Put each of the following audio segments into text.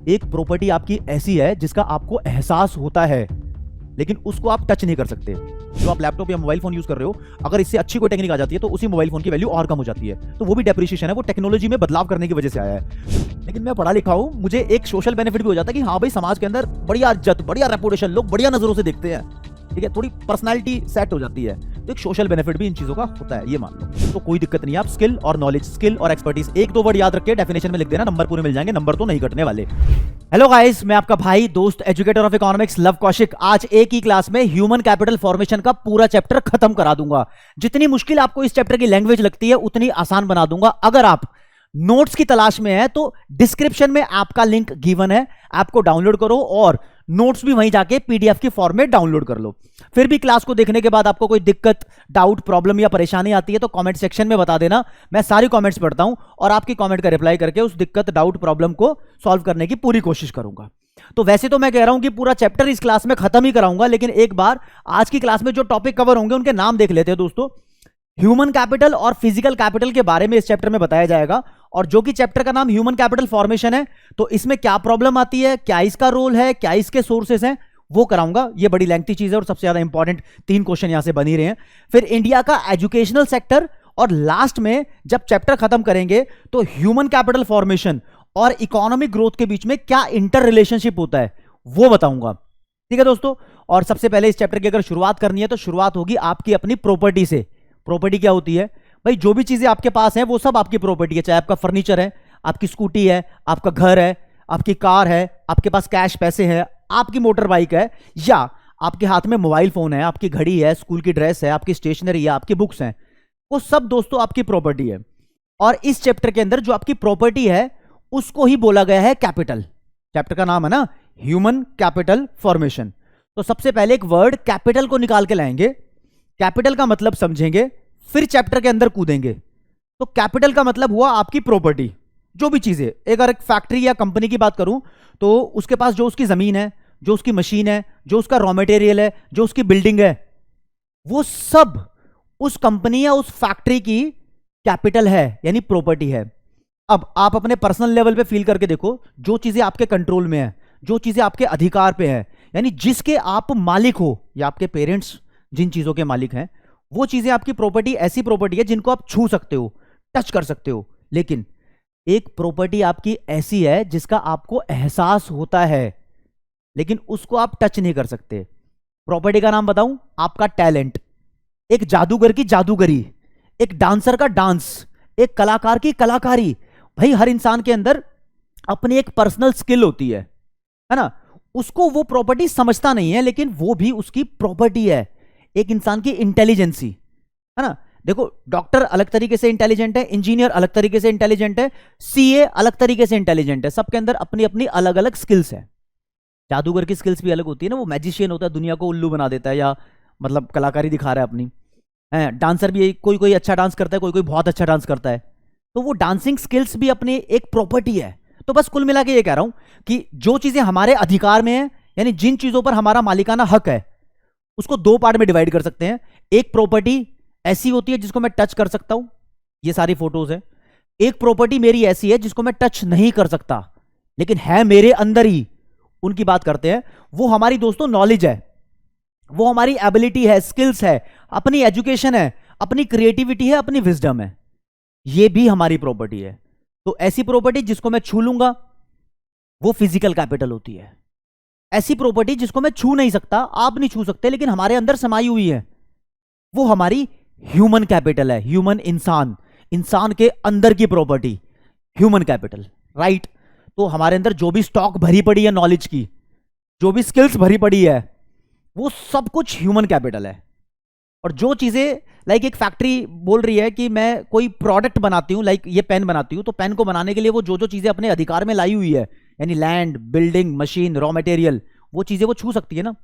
एक प्रॉपर्टी आपकी ऐसी है जिसका आपको एहसास होता है लेकिन उसको आप टच नहीं कर सकते। जो आप लैपटॉप या मोबाइल फोन यूज कर रहे हो, अगर इससे अच्छी कोई टेक्निक आ जाती है तो उसी मोबाइल फोन की वैल्यू और कम हो जाती है। तो वो भी डेप्रिसिएशन है, वो टेक्नोलॉजी में बदलाव करने की वजह से आया है। लेकिन मैं पढ़ा लिखा हूं, मुझे एक सोशल बेनिफिट भी हो जाता है कि हाँ भाई, समाज के अंदर बढ़िया इज्जत, बढ़िया रेपुटेशन, लोग बढ़िया नजरों से देखते हैं, ठीक है, थोड़ी पर्सनालिटी सेट हो जाती है। तो एक सोशल बेनिफिट भी इन चीजों का होता है, ये मान लो। तो कोई दिक्कत नहीं है। आप स्किल और नॉलेज, स्किल और एक्सपर्टीज, एक दो वर्ड याद रख के डेफिनेशन में लिख देना, नंबर पूरे मिल जाएंगे, नंबर तो नहीं कटने वाले। हेलो गाइस, मैं आपका भाई, दोस्त, educator of economics love Kaushik. आज एक ही क्लास में ह्यूमन कैपिटल फॉर्मेशन का पूरा चैप्टर खत्म करा दूंगा। जितनी मुश्किल आपको इस चैप्टर की लैंग्वेज लगती है उतनी आसान बना दूंगा। अगर आप नोट्स की तलाश में है तो डिस्क्रिप्शन में आपका लिंक गिवन है, आपको डाउनलोड करो और नोट्स भी वहीं जाके पीडीएफ की फॉर्म में डाउनलोड कर लो। फिर भी क्लास को देखने के बाद आपको कोई दिक्कत, डाउट, प्रॉब्लम या परेशानी आती है तो कमेंट सेक्शन में बता देना। मैं सारी कमेंट्स पढ़ता हूं और आपकी कमेंट का रिप्लाई करके उस दिक्कत, डाउट, प्रॉब्लम को सॉल्व करने की पूरी कोशिश करूंगा। तो वैसे तो मैं कह रहा हूं कि पूरा चैप्टर इस क्लास में खत्म ही कराऊंगा, लेकिन एक बार आज की क्लास में जो टॉपिक कवर होंगे उनके नाम देख लेते हैं दोस्तों। ह्यूमन कैपिटल और फिजिकल कैपिटल के बारे में इस चैप्टर में बताया जाएगा। और जो कि चैप्टर का नाम ह्यूमन कैपिटल फॉर्मेशन है, तो इसमें क्या प्रॉब्लम आती है, क्या इसका रोल है, क्या इसके सोर्सेस हैं, वो कराऊंगा। ये बड़ी लेंथी चीज है और सबसे ज्यादा इंपॉर्टेंट 3 क्वेश्चन यहां से बन ही रहे हैं। फिर इंडिया का एजुकेशनल सेक्टर, और लास्ट में जब चैप्टर खत्म करेंगे तो ह्यूमन कैपिटल फॉर्मेशन और इकोनॉमिक ग्रोथ के बीच में क्या इंटर रिलेशनशिप होता है वो बताऊंगा। ठीक है दोस्तों। और सबसे पहले इस चैप्टर की अगर शुरुआत करनी है तो शुरुआत होगी आपकी अपनी प्रॉपर्टी से। प्रॉपर्टी क्या होती है भाई? जो भी चीजें आपके पास हैं वो सब आपकी प्रॉपर्टी है। चाहे आपका फर्नीचर है, आपकी स्कूटी है, आपका घर है, आपकी कार है, आपके पास कैश पैसे हैं, आपकी मोटर बाइक है, या आपके हाथ में मोबाइल फोन है, आपकी घड़ी है, स्कूल की ड्रेस है, आपकी स्टेशनरी है, आपकी बुक्स हैं, वो सब दोस्तों आपकी प्रॉपर्टी है। और इस चैप्टर के अंदर जो आपकी प्रॉपर्टी है उसको ही बोला गया है कैपिटल। चैप्टर का नाम है ना ह्यूमन कैपिटल फॉर्मेशन। तो सबसे पहले एक वर्ड कैपिटल को निकाल के लाएंगे, कैपिटल का मतलब समझेंगे, फिर चैप्टर के अंदर कूदेंगे। तो कैपिटल का मतलब हुआ आपकी प्रॉपर्टी, जो भी चीजें। अगर एक फैक्ट्री या कंपनी की बात करूं तो उसके पास जो उसकी जमीन है, जो उसकी मशीन है, जो उसका रॉ मटेरियल है, जो उसकी बिल्डिंग है, वो सब उस कंपनी या उस फैक्ट्री की कैपिटल है, यानी प्रॉपर्टी है। अब आप अपने पर्सनल लेवल पे फील करके देखो, जो चीजें आपके कंट्रोल में है, जो चीजें आपके अधिकार पे है, यानी जिसके आप मालिक हो, या आपके पेरेंट्स जिन चीजों के मालिक हैं, वो चीजें आपकी प्रॉपर्टी ऐसी प्रॉपर्टी है जिनको आप छू सकते हो, टच कर सकते हो। लेकिन एक प्रॉपर्टी आपकी ऐसी है जिसका आपको एहसास होता है लेकिन उसको आप टच नहीं कर सकते। प्रॉपर्टी का नाम बताऊं? आपका टैलेंट। एक जादूगर की जादूगरी, एक डांसर का डांस, एक कलाकार की कलाकारी। भाई हर इंसान के अंदर अपनी एक पर्सनल स्किल होती है ना? उसको वो प्रॉपर्टी समझता नहीं है लेकिन वो भी उसकी प्रॉपर्टी है। एक इंसान की इंटेलिजेंसी, है ना? देखो, डॉक्टर अलग तरीके से इंटेलिजेंट है, इंजीनियर अलग तरीके से इंटेलिजेंट है, सीए अलग तरीके से इंटेलिजेंट है। सबके अंदर अपनी अपनी अलग अलग स्किल्स है। जादूगर की स्किल्स भी अलग होती है ना, वो मैजिशियन होता है, दुनिया को उल्लू बना देता है, या मतलब कलाकारी दिखा रहा है अपनी। डांसर भी कोई कोई अच्छा डांस करता है, कोई कोई बहुत अच्छा डांस करता है। तो वो डांसिंग स्किल्स भी अपनी एक प्रॉपर्टी है। तो बस कुल मिला के ये कह रहा हूं कि जो चीजें हमारे अधिकार में है, यानी जिन चीजों पर हमारा मालिकाना हक है, उसको 2 पार्ट में डिवाइड कर सकते हैं। एक प्रॉपर्टी ऐसी होती है जिसको मैं टच कर सकता हूं, ये सारी फोटोज है। एक प्रॉपर्टी मेरी ऐसी है जिसको मैं टच नहीं कर सकता लेकिन है मेरे अंदर ही, उनकी बात करते हैं। वो हमारी दोस्तों नॉलेज है, वो हमारी एबिलिटी है, स्किल्स है, अपनी एजुकेशन है, अपनी क्रिएटिविटी है, अपनी विजडम है। ये भी हमारी प्रॉपर्टी है। तो ऐसी प्रॉपर्टी जिसको मैं छू लूंगा वो फिजिकल कैपिटल होती है। ऐसी प्रॉपर्टी जिसको मैं छू नहीं सकता, आप नहीं छू सकते, लेकिन हमारे अंदर समाई हुई है, वो हमारी ह्यूमन कैपिटल है। ह्यूमन, इंसान, इंसान के अंदर की प्रॉपर्टी ह्यूमन कैपिटल, राइट? तो हमारे अंदर जो भी स्टॉक भरी पड़ी है नॉलेज की, जो भी स्किल्स भरी पड़ी है, वो सब कुछ ह्यूमन कैपिटल है। और जो चीजें, लाइक एक फैक्ट्री बोल रही है कि मैं कोई प्रोडक्ट बनाती हूं, लाइक ये पेन बनाती हूं, तो पेन को बनाने के लिए वो जो जो चीजें अपने अधिकार में लाई हुई है, यानी land, building, machine, raw material, वो चीजें वो छू सकती है ना,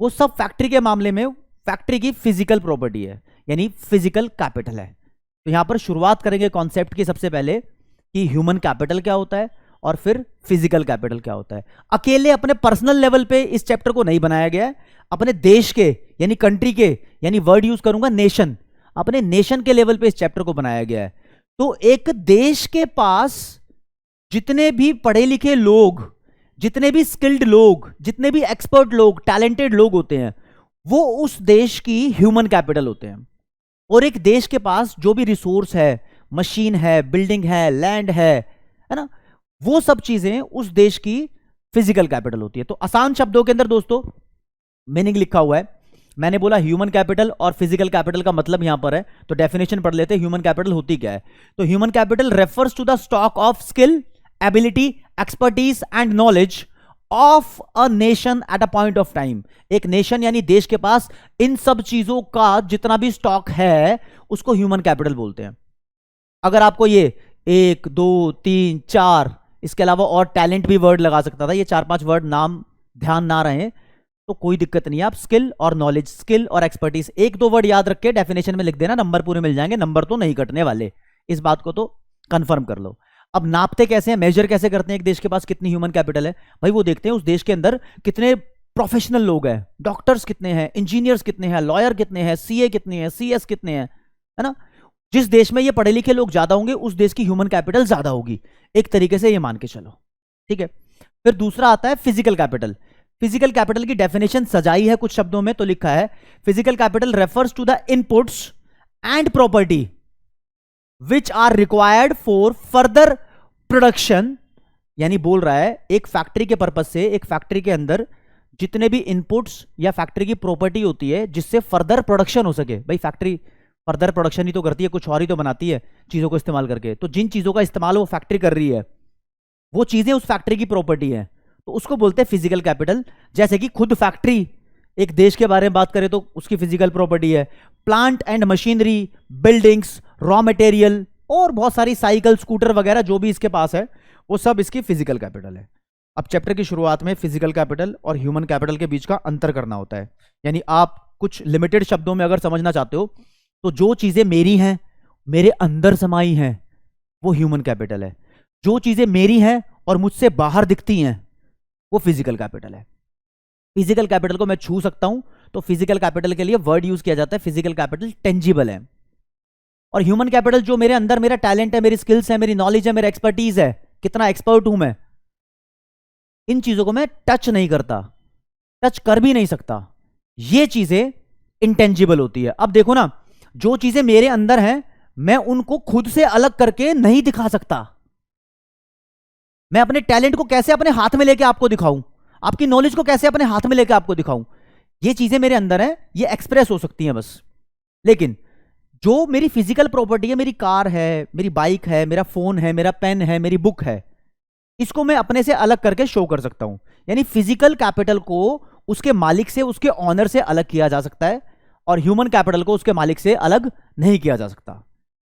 वो सब फैक्ट्री के मामले में फैक्ट्री की फिजिकल प्रॉपर्टी है, यानी फिजिकल कैपिटल है। तो यहां पर शुरुआत करेंगे कॉन्सेप्ट की सबसे पहले कि ह्यूमन कैपिटल क्या होता है और फिर फिजिकल कैपिटल क्या होता है। अकेले अपने पर्सनल लेवल पे इस चैप्टर को नहीं बनाया गया है, अपने देश के यानी कंट्री के, यानी वर्ड यूज करूंगा नेशन, अपने नेशन के लेवल पे इस चैप्टर को बनाया गया है। तो एक देश के पास जितने भी पढ़े लिखे लोग जितने भी स्किल्ड लोग, जितने भी एक्सपर्ट लोग, टैलेंटेड लोग होते हैं, वो उस देश की ह्यूमन कैपिटल होते हैं। और एक देश के पास जो भी रिसोर्स है, मशीन है, बिल्डिंग है, लैंड है ना, वो सब चीजें उस देश की फिजिकल कैपिटल होती है। तो आसान शब्दों के अंदर दोस्तों मीनिंग लिखा हुआ है। मैंने बोला ह्यूमन कैपिटल और फिजिकल कैपिटल का मतलब यहां पर है, तो डेफिनेशन पढ़ लेते हैं ह्यूमन कैपिटल होती क्या है। तो human capital refers to the stock of skill, ability, expertise and knowledge of a nation at a point of time. एक नेशन यानी देश के पास इन सब चीजों का जितना भी स्टॉक है उसको ह्यूमन कैपिटल बोलते हैं। अगर आपको ये 1 2 3 4 इसके अलावा और टैलेंट भी वर्ड लगा सकता था, ये 4-5 वर्ड नाम ध्यान ना रहे तो कोई दिक्कत नहीं है, आप स्किल और नॉलेज, स्किल और एक्सपर्टीज 1-2 वर्ड याद रख के डेफिनेशन में लिख देना, नंबर पूरे मिल जाएंगे, नंबर तो नहीं कटने वाले, इस बात को तो कंफर्म कर लो। अब नापते कैसे हैं, मेजर कैसे करते हैं एक देश के पास कितनी ह्यूमन कैपिटल है? भाई वो देखते हैं उस देश के अंदर कितने प्रोफेशनल लोग हैं, डॉक्टर्स कितने हैं, इंजीनियर्स कितने हैं, लॉयर कितने हैं, सीए कितने हैं, सीएस कितने हैं, है ना। जिस देश में ये पढ़े लिखे लोग ज्यादा होंगे उस देश की ह्यूमन कैपिटल ज्यादा होगी, एक तरीके से ये मान के चलो, ठीक है। फिर दूसरा आता है फिजिकल कैपिटल। फिजिकल कैपिटल की डेफिनेशन सजाई है कुछ शब्दों में, तो लिखा है physical capital refers to the inputs and property which are required for further production. यानी बोल रहा है एक फैक्ट्री के पर्पज से, एक फैक्ट्री के अंदर जितने भी इनपुट्स या फैक्ट्री की प्रॉपर्टी होती है जिससे फर्दर प्रोडक्शन हो सके। भाई फैक्ट्री फर्दर प्रोडक्शन ही तो करती है, कुछ और ही तो बनाती है चीजों को इस्तेमाल करके। तो जिन चीजों का इस्तेमाल वो फैक्ट्री कर रही है वो चीजें उस फैक्ट्री की प्रॉपर्टी है, तो उसको बोलते हैं फिजिकल कैपिटल। जैसे कि खुद फैक्ट्री एक देश के बारे में बात करें तो उसकी फिजिकल प्रॉपर्टी है, plant and machinery, buildings, raw material और बहुत सारी साइकिल, स्कूटर वगैरह जो भी इसके पास है वो सब इसकी फिजिकल कैपिटल है। अब चैप्टर की शुरुआत में फिजिकल कैपिटल और ह्यूमन कैपिटल के बीच का अंतर करना होता है। यानी आप कुछ लिमिटेड शब्दों में अगर समझना चाहते हो तो जो चीजें मेरी हैं, मेरे अंदर समाई हैं, वो ह्यूमन कैपिटल है। जो चीजें मेरी हैं और मुझसे बाहर दिखती हैं वो फिजिकल कैपिटल है। फिजिकल कैपिटल को मैं छू सकता हूं तो फिजिकल कैपिटल के लिए वर्ड यूज किया जाता है, फिजिकल कैपिटल टेंजिबल है। और ह्यूमन कैपिटल जो मेरे अंदर मेरा टैलेंट है, मेरी स्किल्स है, मेरी नॉलेज है, मेरा एक्सपर्टीज है, कितना एक्सपर्ट हूं मैं, इन चीजों को मैं टच नहीं करता, टच कर भी नहीं सकता, ये चीजें इंटेंजिबल होती है। अब देखो ना, जो चीजें मेरे अंदर हैं मैं उनको खुद से अलग करके नहीं दिखा सकता। मैं अपने टैलेंट को कैसे अपने हाथ में लेके आपको दिखाऊं, आपकी नॉलेज को कैसे अपने हाथ में लेके आपको दिखाऊं, ये चीजें मेरे अंदर हैं, ये एक्सप्रेस हो सकती हैं बस। लेकिन जो मेरी फिजिकल प्रॉपर्टी है, मेरी कार है, मेरी बाइक है, मेरा फोन है, मेरा पेन है, मेरी बुक है, इसको मैं अपने से अलग करके शो कर सकता हूं। यानी फिजिकल कैपिटल को उसके मालिक से, उसके ऑनर से अलग किया जा सकता है और ह्यूमन कैपिटल को उसके मालिक से अलग नहीं किया जा सकता।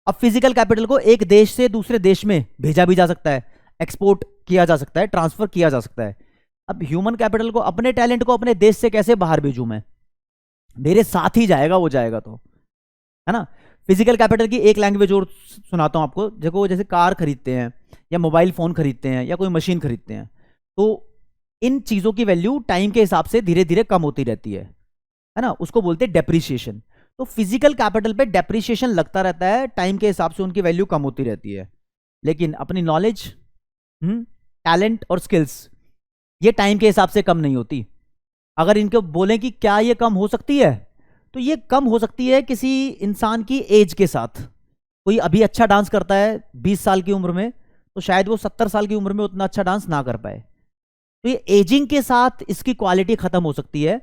अब फिजिकल कैपिटल को एक देश से दूसरे देश में भेजा भी जा सकता है, एक्सपोर्ट किया जा सकता है, ट्रांसफर किया जा सकता है। अब ह्यूमन कैपिटल को, अपने टैलेंट को अपने देश से कैसे बाहर भेजूं मैं, मेरे साथ ही जाएगा वो, जाएगा तो, है ना। फिजिकल कैपिटल की एक लैंग्वेज और सुनाता हूं आपको। देखो जैसे कार खरीदते हैं या मोबाइल फोन खरीदते हैं या कोई मशीन खरीदते हैं, तो इन चीजों की वैल्यू टाइम के हिसाब से धीरे धीरे कम होती रहती है ना, उसको बोलते हैं डेप्रिसिएशन। तो फिजिकल कैपिटल पे डेप्रिसिएशन लगता रहता है, टाइम के हिसाब से उनकी वैल्यू कम होती रहती है। लेकिन अपनी नॉलेज, टैलेंट और स्किल्स ये टाइम के हिसाब से कम नहीं होती। अगर इनको बोलें कि क्या ये कम हो सकती है, तो ये कम हो सकती है किसी इंसान की एज के साथ। कोई अभी अच्छा डांस करता है 20 साल की उम्र में, तो शायद वो 70 साल की उम्र में उतना अच्छा डांस ना कर पाए। तो ये एजिंग के साथ इसकी क्वालिटी खत्म हो सकती है।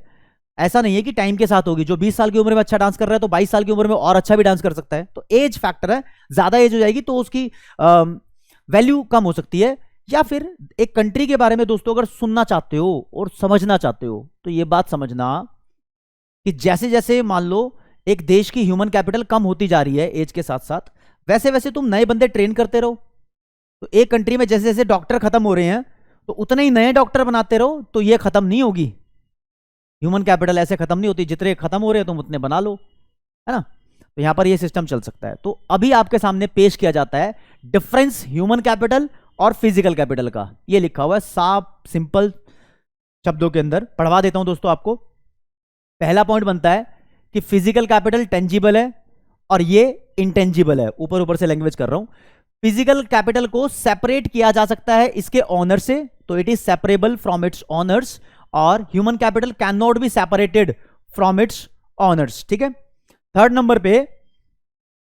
ऐसा नहीं है कि टाइम के साथ होगी, जो 20 साल की उम्र में अच्छा डांस कर रहा है तो 22 साल की उम्र में और अच्छा भी डांस कर सकता है। तो एज फैक्टर है, ज्यादा एज हो जाएगी तो उसकी वैल्यू कम हो सकती है। या फिर एक कंट्री के बारे में दोस्तों अगर सुनना चाहते हो और समझना चाहते हो तो ये बात समझना कि जैसे जैसे मान लो एक देश की ह्यूमन कैपिटल कम होती जा रही है एज के साथ साथ, वैसे वैसे तुम नए बंदे ट्रेन करते रहो। तो एक कंट्री में जैसे जैसे डॉक्टर खत्म हो रहे हैं तो उतने ही नए डॉक्टर बनाते रहो, तो ये खत्म नहीं होगी। ह्यूमन कैपिटल ऐसे खत्म नहीं होती, जितने खत्म हो रहे हैं तुम उतने बना लो, है ना। तो यहां पर ये सिस्टम चल सकता है। तो अभी आपके सामने पेश किया जाता है डिफरेंस ह्यूमन कैपिटल और फिजिकल कैपिटल का। ये लिखा हुआ है साफ सिंपल शब्दों के अंदर, पढ़वा देता हूं दोस्तों आपको। पहला पॉइंट बनता है कि फिजिकल कैपिटल टेंजिबल है और ये इंटेंजिबल है। ऊपर ऊपर से लैंग्वेज कर रहा हूं। फिजिकल कैपिटल को सेपरेट किया जा सकता है इसके ऑनर से, तो it is separable from its owners, और human capital can not be separated from its owners. ठीक है। थर्ड नंबर पे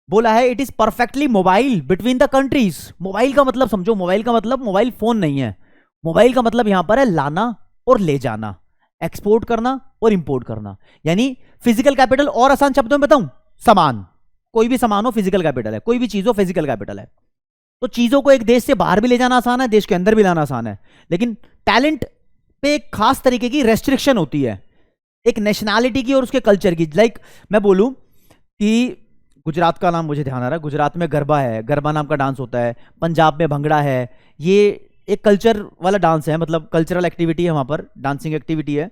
बोला है it is perfectly mobile between the countries. Mobile का मतलब समझो, मोबाइल का मतलब मोबाइल फोन नहीं है। मोबाइल का मतलब यहां पर है लाना और ले जाना, एक्सपोर्ट करना और इंपोर्ट करना। यानी फिजिकल कैपिटल, और आसान शब्दों में बताऊं, सामान, कोई भी सामान हो फिजिकल कैपिटल है, कोई भी चीज हो फिजिकल कैपिटल है। तो चीजों को एक देश से बाहर भी ले जाना आसान है, देश के अंदर भी लाना आसान है, लेकिन टैलेंट पे एक खास तरीके की रेस्ट्रिक्शन होती है, एक नेशनैलिटी की और उसके कल्चर की। लाइक मैं बोलूं कि गुजरात का नाम मुझे ध्यान आ रहा है, गुजरात में गरबा है, गरबा नाम का डांस होता है, पंजाब में भंगड़ा है, ये एक कल्चर वाला डांस है, मतलब कल्चरल एक्टिविटी है, वहां पर डांसिंग एक्टिविटी है।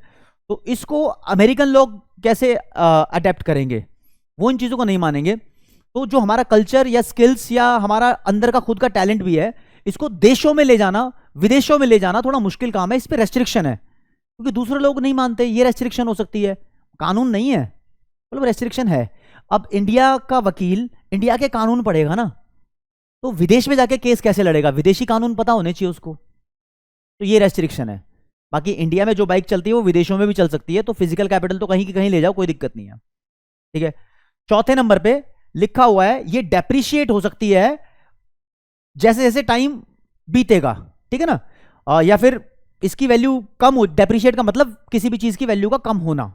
तो इसको अमेरिकन लोग कैसे अडेप्ट करेंगे, वो इन चीज़ों को नहीं मानेंगे। तो जो हमारा कल्चर या स्किल्स या हमारा अंदर का खुद का टैलेंट भी है, इसको देशों में ले जाना, विदेशों में ले जाना थोड़ा मुश्किल काम है। इस पर रेस्ट्रिक्शन है क्योंकि दूसरे लोग नहीं मानते, ये रेस्ट्रिक्शन हो सकती है, कानून नहीं है, मतलब रेस्ट्रिक्शन है। अब इंडिया का वकील इंडिया के कानून पढ़ेगा ना, तो विदेश में जाके केस कैसे लड़ेगा, विदेशी कानून पता होने चाहिए उसको। तो ये रेस्ट्रिक्शन है। बाकी इंडिया में जो बाइक चलती है वो विदेशों में भी चल सकती है, तो फिजिकल कैपिटल तो कहीं की कहीं ले जाओ, कोई दिक्कत नहीं है। ठीक है। चौथे नंबर पे लिखा हुआ है ये डेप्रिशिएट हो सकती है जैसे जैसे टाइम बीतेगा। ठीक है ना, या फिर इसकी वैल्यू कम हो, डेप्रिशिएट का मतलब किसी भी चीज की वैल्यू का कम होना,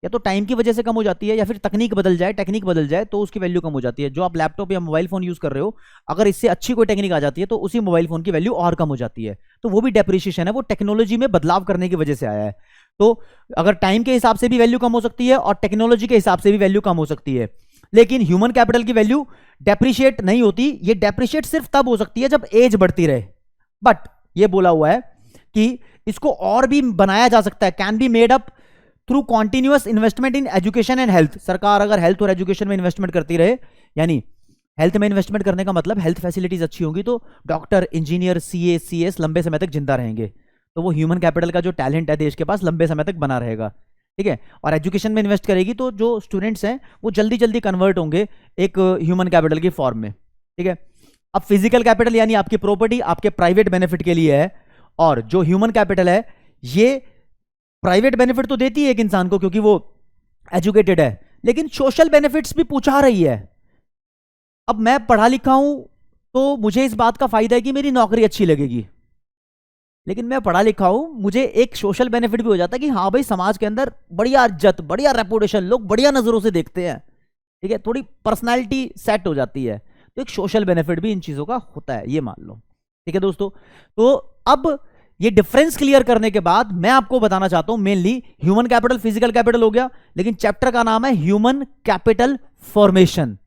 या तो टाइम की वजह से कम हो जाती है, या फिर तकनीक बदल जाए, टेक्निक बदल जाए तो उसकी वैल्यू कम हो जाती है। जो आप लैपटॉप या मोबाइल फोन यूज कर रहे हो, अगर इससे अच्छी कोई टेक्निक आ जाती है तो उसी मोबाइल फोन की वैल्यू और कम हो जाती है, तो वो भी डेप्रिशिएशन है, वो टेक्नोलॉजी में बदलाव करने की वजह से आया है। तो अगर टाइम के हिसाब से भी वैल्यू कम हो सकती है और टेक्नोलॉजी के हिसाब से भी वैल्यू कम हो सकती है, लेकिन ह्यूमन कैपिटल की वैल्यू डेप्रिशिएट नहीं होती। ये डेप्रिशिएट सिर्फ तब हो सकती है जब एज बढ़ती रहे। बट ये बोला हुआ है कि इसको और भी बनाया जा सकता है, can be made up through continuous investment in education and health. सरकार अगर हेल्थ और एजुकेशन में इन्वेस्टमेंट करती रहे, यानी हेल्थ में इन्वेस्टमेंट करने का मतलब हेल्थ फैसिलिटीज अच्छी होंगी तो डॉक्टर, इंजीनियर, सीए, सीएस लंबे समय तक जिंदा रहेंगे, तो वो ह्यूमन कैपिटल का जो टैलेंट है देश के पास लंबे समय तक बना रहेगा। ठीक है। और एजुकेशन में इन्वेस्ट करेगी तो जो स्टूडेंट्स हैं वो जल्दी जल्दी कन्वर्ट होंगे एक ह्यूमन कैपिटल की फॉर्म में। ठीक है। अब फिजिकल कैपिटल यानी आपकी प्रॉपर्टी आपके प्राइवेट बेनिफिट के लिए है, और जो ह्यूमन कैपिटल है ये प्राइवेट बेनिफिट तो देती है एक इंसान को क्योंकि वो एजुकेटेड है, लेकिन सोशल बेनिफिट्स भी पहुंचा रही है। अब मैं पढ़ा लिखा हूं तो मुझे इस बात का फायदा है कि मेरी नौकरी अच्छी लगेगी, लेकिन मैं पढ़ा लिखा हूं, मुझे एक सोशल बेनिफिट भी हो जाता है कि हाँ भाई समाज के अंदर बढ़िया इज्जत, बढ़िया रेपुटेशन, लोग बढ़िया नजरों से देखते हैं। ठीक है, थोड़ी पर्सनैलिटी सेट हो जाती है, तो एक सोशल बेनिफिट भी इन चीजों का होता है, ये मान लो। ठीक है दोस्तों, तो अब ये डिफरेंस क्लियर करने के बाद मैं आपको बताना चाहता हूं mainly human capital, physical capital हो गया, लेकिन चैप्टर का नाम है ह्यूमन कैपिटल फॉर्मेशन।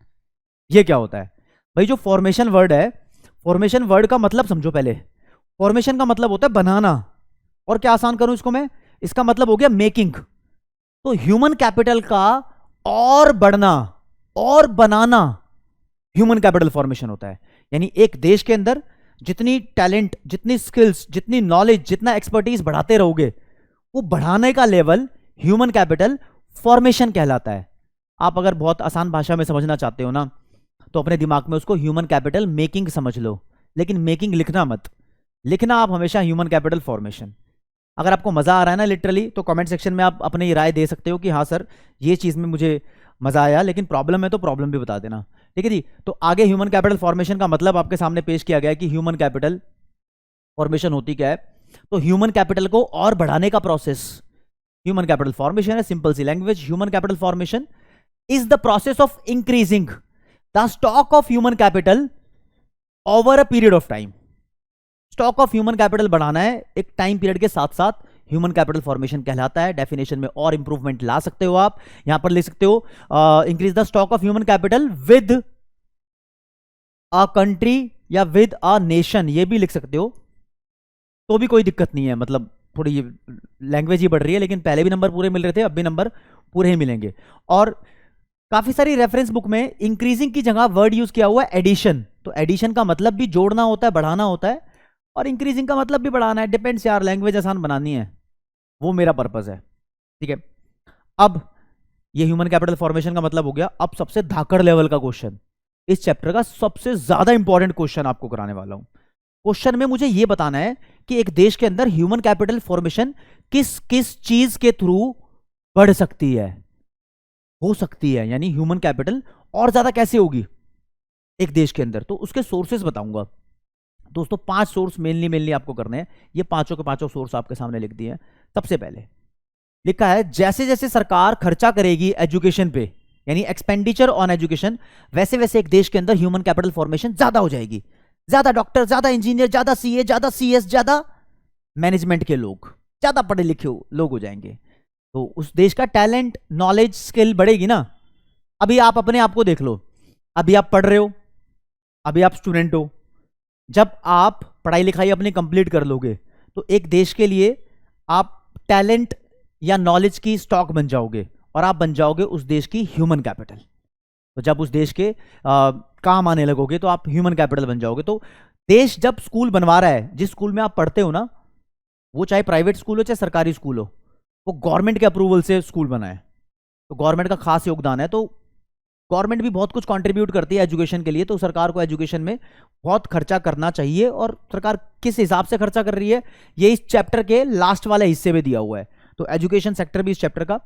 ये क्या होता है भाई? जो फॉर्मेशन वर्ड है, फॉर्मेशन वर्ड का मतलब समझो पहले। फॉर्मेशन का मतलब होता है बनाना, और क्या आसान करूं इसको मैं, इसका मतलब हो गया मेकिंग। तो ह्यूमन कैपिटल का और बढ़ना और बनाना ह्यूमन कैपिटल फॉर्मेशन होता है। यानी एक देश के अंदर जितनी टैलेंट, जितनी स्किल्स, जितनी नॉलेज, जितना एक्सपर्टीज बढ़ाते रहोगे, वो बढ़ाने का लेवल ह्यूमन कैपिटल फॉर्मेशन कहलाता है। आप अगर बहुत आसान भाषा में समझना चाहते हो ना, तो अपने दिमाग में उसको ह्यूमन कैपिटल मेकिंग समझ लो, लेकिन मेकिंग लिखना मत, लिखना आप हमेशा ह्यूमन कैपिटल फॉर्मेशन। अगर आपको मजा आ रहा है ना लिटरली, तो कमेंट सेक्शन में आप अपनी राय दे सकते हो कि हाँ सर ये चीज में मुझे मजा आया, लेकिन प्रॉब्लम है तो प्रॉब्लम भी बता देना। ठीक है जी। तो आगे ह्यूमन कैपिटल फॉर्मेशन का मतलब आपके सामने पेश किया गया है कि ह्यूमन कैपिटल फॉर्मेशन होती क्या है। तो ह्यूमन कैपिटल को और बढ़ाने का प्रोसेस ह्यूमन कैपिटल फॉर्मेशन है। सिंपल सी language, human capital formation is the process of increasing the stock of human capital over a period of time. Stock of human capital बढ़ाना है एक टाइम पीरियड के साथ साथ, ह्यूमन कैपिटल फॉर्मेशन कहलाता है। डेफिनेशन में और इंप्रूवमेंट ला सकते हो आप, यहां पर लिख सकते हो increase the stock of human capital with a country या विद अ नेशन, ये भी लिख सकते हो, तो भी कोई दिक्कत नहीं है। मतलब थोड़ी लैंग्वेज ही बढ़ रही है, लेकिन पहले भी नंबर पूरे मिल रहे थे, अब भी नंबर पूरे ही मिलेंगे। और काफी सारी रेफरेंस बुक में इंक्रीजिंग की जगह वर्ड यूज किया हुआ है एडिशन। तो एडिशन का मतलब भी जोड़ना होता है, बढ़ाना होता है, और इंक्रीजिंग का मतलब भी बढ़ाना है। डिपेंड्स यार, लैंग्वेज आसान बनानी है, वो मेरा पर्पस है। ठीक है। अब ये ह्यूमन कैपिटल फॉर्मेशन का मतलब हो गया। अब सबसे धाकड़ लेवल का क्वेश्चन, इस चैप्टर का सबसे ज्यादा इंपॉर्टेंट क्वेश्चन आपको कराने वाला हूं। क्वेश्चन में मुझे यह बताना है कि एक देश के अंदर ह्यूमन कैपिटल फॉर्मेशन किस किस चीज के थ्रू बढ़ सकती है, हो सकती है, यानी ह्यूमन कैपिटल और ज्यादा कैसे होगी एक देश के अंदर। तो उसके सोर्सेस बताऊंगा दोस्तों। 5 सोर्स मेनली मेनली आपको करने हैं, ये पांचों के पांचों सोर्स आपके सामने लिख दिए हैं। सबसे पहले लिखा है, जैसे जैसे सरकार खर्चा करेगी एजुकेशन पे, यानी एक्सपेंडिचर ऑन एजुकेशन, वैसे वैसे एक देश के अंदर ह्यूमन कैपिटल फॉर्मेशन ज्यादा हो जाएगी। ज्यादा डॉक्टर, ज्यादा इंजीनियर, ज्यादा सीए, ज्यादा सीएस, ज्यादा मैनेजमेंट के लोग, ज्यादा पढ़े लिखे लोग हो जाएंगे। तो उस देश का टैलेंट, नॉलेज, स्किल बढ़ेगी ना। अभी आप अपने आप को देख लो, अभी आप पढ़ रहे हो, अभी आप स्टूडेंट हो। जब आप पढ़ाई लिखाई अपनी कंप्लीट कर लोगे तो एक देश के लिए आप टैलेंट या नॉलेज की स्टॉक बन जाओगे, और आप बन जाओगे उस देश की ह्यूमन कैपिटल। तो जब उस देश के काम आने लगोगे तो आप ह्यूमन कैपिटल बन जाओगे। तो देश जब स्कूल बनवा रहा है, जिस स्कूल में आप पढ़ते हो ना, वो चाहे प्राइवेट स्कूल हो चाहे सरकारी स्कूल हो, वो गवर्नमेंट के अप्रूवल से स्कूल बना है, तो गवर्नमेंट का खास योगदान है। तो गवर्नमेंट भी बहुत कुछ कंट्रीब्यूट करती है एजुकेशन के लिए, तो सरकार को एजुकेशन में बहुत खर्चा करना चाहिए। और सरकार किस हिसाब से खर्चा कर रही है, ये इस चैप्टर के लास्ट वाले हिस्से में दिया हुआ है। तो एजुकेशन सेक्टर भी इस चैप्टर का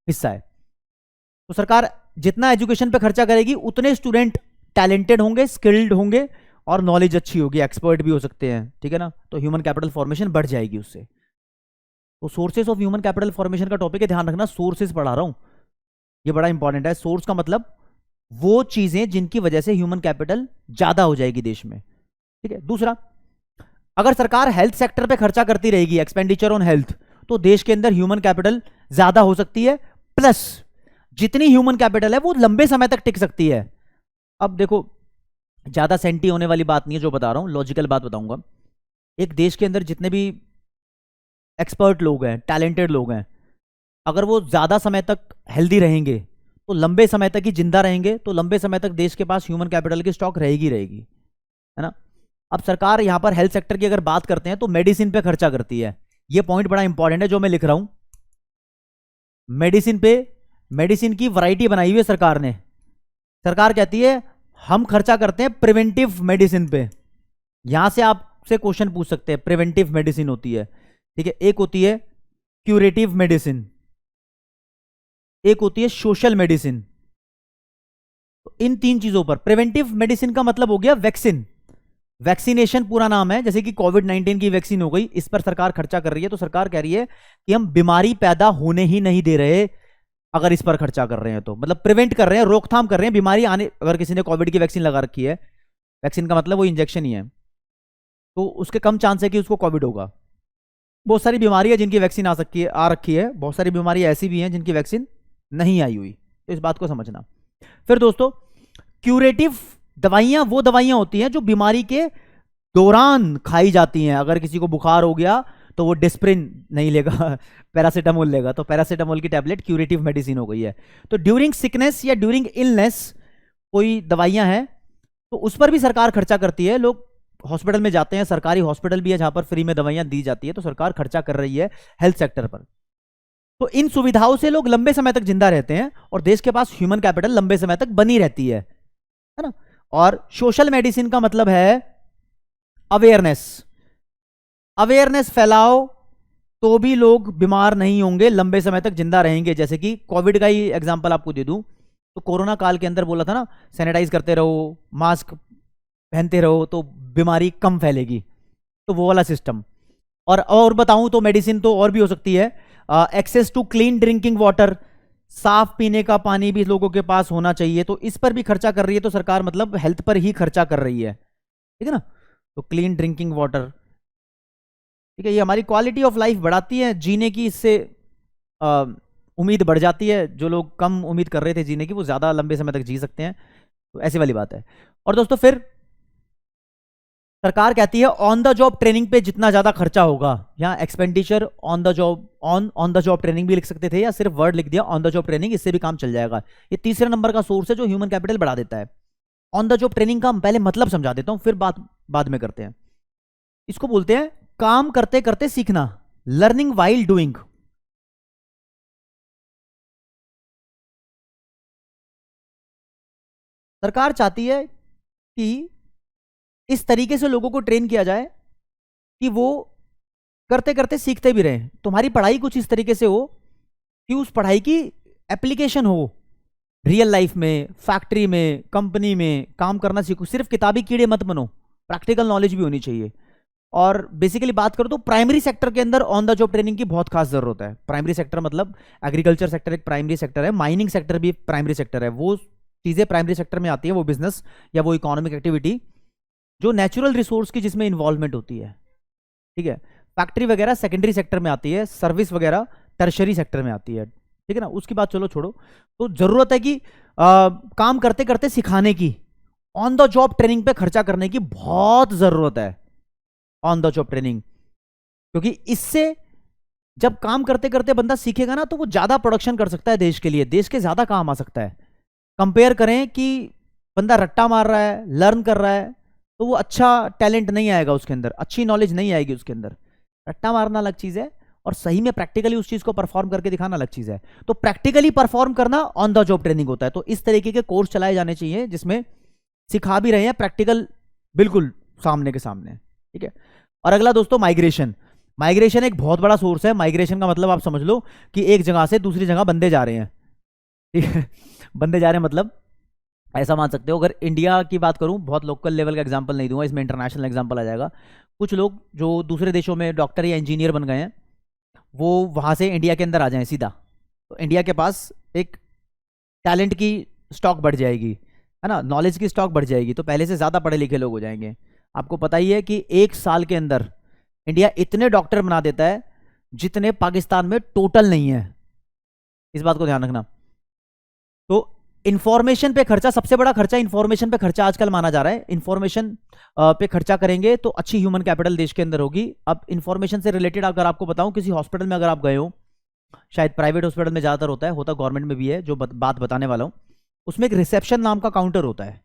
हिस्सा है। तो सरकार जितना एजुकेशन पे खर्चा करेगी उतने स्टूडेंट टैलेंटेड होंगे, स्किल्ड होंगे, और नॉलेज अच्छी होगी, एक्सपर्ट भी हो सकते हैं, ठीक है ना। तो ह्यूमन कैपिटल फॉर्मेशन बढ़ जाएगी उससे। तो sources of human capital formation का टॉपिक है, ध्यान रखना, सोर्सेस पढ़ा रहा हूं, ये बड़ा इंपॉर्टेंट है। सोर्स का मतलब वो चीजें जिनकी वजह से ह्यूमन कैपिटल ज्यादा हो जाएगी देश में, ठीक है। दूसरा, अगर सरकार हेल्थ सेक्टर पे खर्चा करती रहेगी, एक्सपेंडिचर ऑन हेल्थ, तो देश के अंदर ह्यूमन कैपिटल ज्यादा हो सकती है। प्लस जितनी ह्यूमन कैपिटल है वो लंबे समय तक टिक सकती है। अब देखो, ज्यादा सेंटी होने वाली बात नहीं है जो बता रहा हूं, लॉजिकल बात बताऊंगा। एक देश के अंदर जितने भी एक्सपर्ट लोग हैं, टैलेंटेड लोग हैं, अगर वो ज्यादा समय तक हेल्दी रहेंगे तो लंबे समय तक ही जिंदा रहेंगे, तो लंबे समय तक देश के पास ह्यूमन कैपिटल की स्टॉक रहेगी, है ना। अब सरकार यहां पर हेल्थ सेक्टर की अगर बात करते हैं तो मेडिसिन पे खर्चा करती है। ये पॉइंट बड़ा इंपॉर्टेंट है जो मैं लिख रहा हूं। मेडिसिन पे, मेडिसिन की वैरायटी बनाई हुई है सरकार ने। सरकार कहती है हम खर्चा करते हैं प्रिवेंटिव मेडिसिन पे। यहां से आपसे क्वेश्चन पूछ सकते हैं, प्रिवेंटिव मेडिसिन होती है, ठीक है। एक होती है क्यूरेटिव मेडिसिन, एक होती है सोशल मेडिसिन। तो इन 3 चीजों पर, प्रिवेंटिव मेडिसिन का मतलब हो गया वैक्सीन, वैक्सीनेशन पूरा नाम है, जैसे कि कोविड-19 की वैक्सीन हो गई, इस पर सरकार खर्चा कर रही है। तो सरकार कह रही है कि हम बीमारी पैदा होने ही नहीं दे रहे अगर इस पर खर्चा कर रहे हैं, तो मतलब प्रिवेंट कर रहे हैं, रोकथाम कर रहे हैं बीमारी आने। अगर किसी ने कोविड की वैक्सीन लगा रखी है, वैक्सीन का मतलब वो इंजेक्शन ही है, तो उसके कम चांस है कि उसको कोविड होगा। बहुत सारी बीमारी है जिनकी वैक्सीन आ रखी है, बहुत सारी बीमारी ऐसी भी हैं जिनकी वैक्सीन नहीं आई हुई, तो इस बात को समझना। फिर दोस्तों, क्यूरेटिव दवाइयां वो दवाइयां होती हैं जो बीमारी के दौरान खाई जाती हैं। अगर किसी को बुखार हो गया तो वो डिस्प्रिन नहीं लेगा, पैरासीटामोल लेगा, तो पैरासीटामोल की टैबलेट क्यूरेटिव मेडिसिन हो गई है। तो ड्यूरिंग सिकनेस या ड्यूरिंग इलनेस कोई दवाइयां हैं तो उस पर भी सरकार खर्चा करती है। लोग हॉस्पिटल में जाते हैं, सरकारी हॉस्पिटल भी है जहां पर फ्री में दवाइयां दी जाती है, तो सरकार खर्चा कर रही है हेल्थ सेक्टर पर। तो इन सुविधाओं से लोग लंबे समय तक जिंदा रहते हैं और देश के पास ह्यूमन कैपिटल लंबे समय तक बनी रहती है ना। और सोशल मेडिसिन का मतलब है अवेयरनेस, अवेयरनेस फैलाओ तो भी लोग बीमार नहीं होंगे, लंबे समय तक जिंदा रहेंगे। जैसे कि कोविड का ही एग्जांपल आपको दे दूं, तो कोरोना काल के अंदर बोला था ना, सैनिटाइज करते रहो, मास्क पहनते रहो तो बीमारी कम फैलेगी, तो वो वाला सिस्टम। और बताऊं तो मेडिसिन तो और भी हो सकती है। Access to clean drinking water, साफ पीने का पानी भी लोगों के पास होना चाहिए, तो इस पर भी खर्चा कर रही है। तो सरकार मतलब हेल्थ पर ही खर्चा कर रही है, ठीक है ना। तो क्लीन ड्रिंकिंग वाटर, ठीक है, ये हमारी क्वालिटी ऑफ लाइफ बढ़ाती है, जीने की इससे उम्मीद बढ़ जाती है। जो लोग कम उम्मीद कर रहे थे जीने की, वो ज्यादा लंबे समय तक जी सकते हैं, तो ऐसी वाली बात है। और दोस्तों फिर सरकार कहती है ऑन द जॉब ट्रेनिंग पे जितना ज्यादा खर्चा होगा, यहां expenditure on the job, on the job training भी लिख सकते थे, या सिर्फ वर्ड लिख दिया ऑन द जॉब ट्रेनिंग, इससे भी काम चल जाएगा। ये तीसरे नंबर का सोर्स है जो ह्यूमन कैपिटल बढ़ा देता है। ऑन द जॉब ट्रेनिंग का पहले मतलब समझा देता हूं, फिर बात बाद में करते हैं। इसको बोलते हैं काम करते करते सीखना, लर्निंग वाइल डूइंग। सरकार चाहती है कि इस तरीके से लोगों को ट्रेन किया जाए कि वो करते करते सीखते भी रहें। तुम्हारी पढ़ाई कुछ इस तरीके से हो कि उस पढ़ाई की एप्लीकेशन हो रियल लाइफ में, फैक्ट्री में, कंपनी में काम करना सीखो। सिर्फ किताबी कीड़े मत बनो, प्रैक्टिकल नॉलेज भी होनी चाहिए। और बेसिकली बात करो तो प्राइमरी सेक्टर के अंदर ऑन द जॉब ट्रेनिंग की बहुत खास जरूरत है। प्राइमरी सेक्टर मतलब एग्रीकल्चर सेक्टर एक प्राइमरी सेक्टर है, माइनिंग सेक्टर भी प्राइमरी सेक्टर है। वो चीजें प्राइमरी सेक्टर में आती है, वो बिजनेस या वो इकोनॉमिक एक्टिविटी जो नेचुरल रिसोर्स की जिसमें इन्वॉल्वमेंट होती है, ठीक है। फैक्ट्री वगैरह सेकेंडरी सेक्टर में आती है, सर्विस वगैरह टर्शरी सेक्टर में आती है, ठीक है ना। उसकी बात चलो छोड़ो, तो जरूरत है कि काम करते करते सिखाने की, ऑन द जॉब ट्रेनिंग पे खर्चा करने की बहुत जरूरत है, ऑन द जॉब ट्रेनिंग। क्योंकि इससे जब काम करते करते बंदा सीखेगा ना, तो वो ज्यादा प्रोडक्शन कर सकता है देश के लिए, देश के ज्यादा काम आ सकता है। कंपेयर करें कि बंदा रट्टा मार रहा है, लर्न कर रहा है, तो वो अच्छा टैलेंट नहीं आएगा उसके अंदर, अच्छी नॉलेज नहीं आएगी उसके अंदर। रट्टा मारना अलग चीज है और सही में प्रैक्टिकली उस चीज को परफॉर्म करके दिखाना अलग चीज है। तो प्रैक्टिकली परफॉर्म करना ऑन द जॉब ट्रेनिंग होता है। तो इस तरीके के कोर्स चलाए जाने चाहिए जिसमें सिखा भी रहे हैं प्रैक्टिकल, बिल्कुल सामने के सामने, ठीक है। और अगला दोस्तों माइग्रेशन। माइग्रेशन एक बहुत बड़ा सोर्स है। माइग्रेशन का मतलब आप समझ लो कि एक जगह से दूसरी जगह बंदे जा रहे हैं, ठीक है। बंदे जा रहे हैं मतलब ऐसा मान सकते हो, अगर इंडिया की बात करूं, बहुत लोकल लेवल का एग्जांपल नहीं दूंगा, इसमें इंटरनेशनल एग्जांपल आ जाएगा। कुछ लोग जो दूसरे देशों में डॉक्टर या इंजीनियर बन गए हैं, वो वहां से इंडिया के अंदर आ जाएं सीधा, तो इंडिया के पास एक टैलेंट की स्टॉक बढ़ जाएगी, है ना, नॉलेज की स्टॉक बढ़ जाएगी, तो पहले से ज्यादा पढ़े लिखे लोग हो जाएंगे। आपको पता ही है कि एक साल के अंदर इंडिया इतने डॉक्टर बना देता है जितने पाकिस्तान में टोटल नहीं है, इस बात को ध्यान रखना। तो इंफॉर्मेशन पे खर्चा, सबसे बड़ा खर्चा इंफॉर्मेशन पे खर्चा आजकल माना जा रहा है। इंफॉर्मेशन पे खर्चा करेंगे तो अच्छी ह्यूमन कैपिटल देश के अंदर होगी। अब इंफॉर्मेशन से रिलेटेड अगर आपको बताऊं, किसी हॉस्पिटल में अगर आप गए हो, शायद प्राइवेट हॉस्पिटल में ज्यादातर होता है गवर्नमेंट में भी है, जो बात बताने वाला हूं, उसमें एक रिसेप्शन नाम का काउंटर होता है।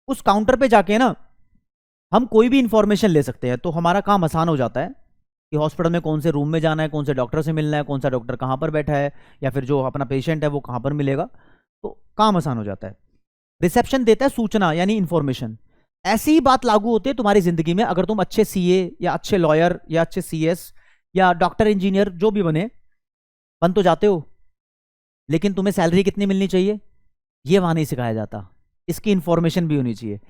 उस काउंटर पे जाके ना हम कोई भी इंफॉर्मेशन ले सकते हैं, तो हमारा काम आसान हो जाता है कि हॉस्पिटल में कौन से रूम में जाना है, कौन से डॉक्टर से मिलना है, कौन सा डॉक्टर कहाँ पर बैठा है, या फिर जो अपना पेशेंट है वो कहाँ पर मिलेगा, तो काम आसान हो जाता है। रिसेप्शन देता है सूचना यानी इंफॉर्मेशन। ऐसी ही बात लागू होती है तुम्हारी जिंदगी में। अगर तुम अच्छे सीए या अच्छे लॉयर या अच्छे सीएस या डॉक्टर इंजीनियर जो भी बन तो जाते हो, लेकिन तुम्हें सैलरी कितनी मिलनी चाहिए ये वहां नहीं सिखाया जाता, इसकी इंफॉर्मेशन भी होनी चाहिए।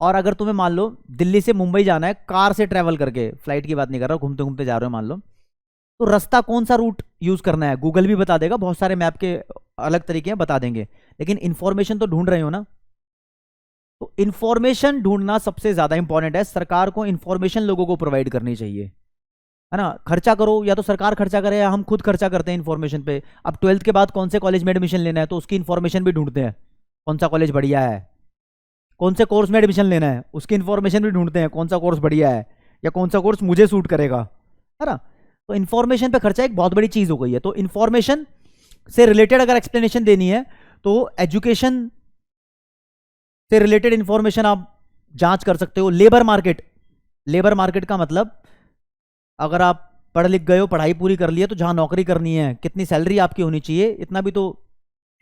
और अगर तुम्हें मान लो दिल्ली से मुंबई जाना है कार से ट्रैवल करके, फ्लाइट की बात नहीं कर रहा, घूमते घूमते जा रहे हो मान लो, तो रास्ता कौन सा रूट यूज करना है गूगल भी बता देगा, बहुत सारे मैप के अलग तरीके हैं बता देंगे, लेकिन इंफॉर्मेशन तो ढूंढ रहे हो ना। तो इंफॉर्मेशन ढूंढना सबसे ज्यादा इंपॉर्टेंट है। सरकार को इंफॉर्मेशन लोगों को प्रोवाइड करनी चाहिए, है ना। खर्चा करो, या तो सरकार खर्चा करे या हम खुद खर्चा करते हैं इंफॉर्मेशन पे। अब 12th के बाद कौन से कॉलेज में एडमिशन लेना है तो उसकी इंफॉर्मेशन भी ढूंढते हैं, कौन सा कॉलेज बढ़िया है। कौन से कोर्स में एडमिशन लेना है उसकी इंफॉर्मेशन भी ढूंढते हैं, कौन सा कोर्स बढ़िया है या कौन सा कोर्स मुझे सूट करेगा, है ना। तो इंफॉर्मेशन पे खर्चा एक बहुत बड़ी चीज हो गई है। तो इंफॉर्मेशन से रिलेटेड अगर एक्सप्लेनेशन देनी है तो एजुकेशन से रिलेटेड इंफॉर्मेशन आप जांच कर सकते हो। लेबर मार्केट, लेबर मार्केट का मतलब अगर आप पढ़ लिख गए हो, पढ़ाई पूरी कर ली है, तो जहां नौकरी करनी है कितनी सैलरी आपकी होनी चाहिए, इतना भी तो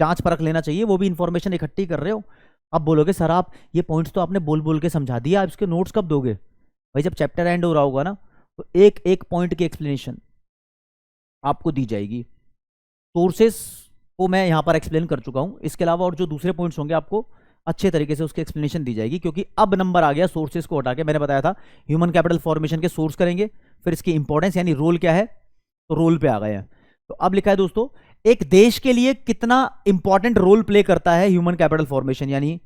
जांच परख लेना चाहिए। वो भी इंफॉर्मेशन इकट्ठी कर रहे हो। अब बोलोगे सर आप ये पॉइंट्स तो आपने बोल बोल के समझा दिया, आप इसके नोट्स कब दोगे? भाई जब चैप्टर एंड हो रहा होगा ना, तो एक एक पॉइंट की एक्सप्लेनेशन आपको दी जाएगी। सोर्सेस को मैं यहां पर एक्सप्लेन कर चुका हूं, इसके अलावा और जो दूसरे पॉइंट्स होंगे आपको अच्छे तरीके से उसकी एक्सप्लेनेशन दी जाएगी। क्योंकि अब नंबर आ गया सोर्सेस को हटा के, मैंने बताया था ह्यूमन कैपिटल फॉर्मेशन के सोर्स करेंगे, फिर इसकी इंपॉर्टेंस यानी रोल क्या है, तो रोल पे आ गए हैं। तो अब लिखा है दोस्तों, एक देश के लिए कितना इंपॉर्टेंट रोल प्ले करता है ह्यूमन कैपिटल फॉर्मेशन। यानी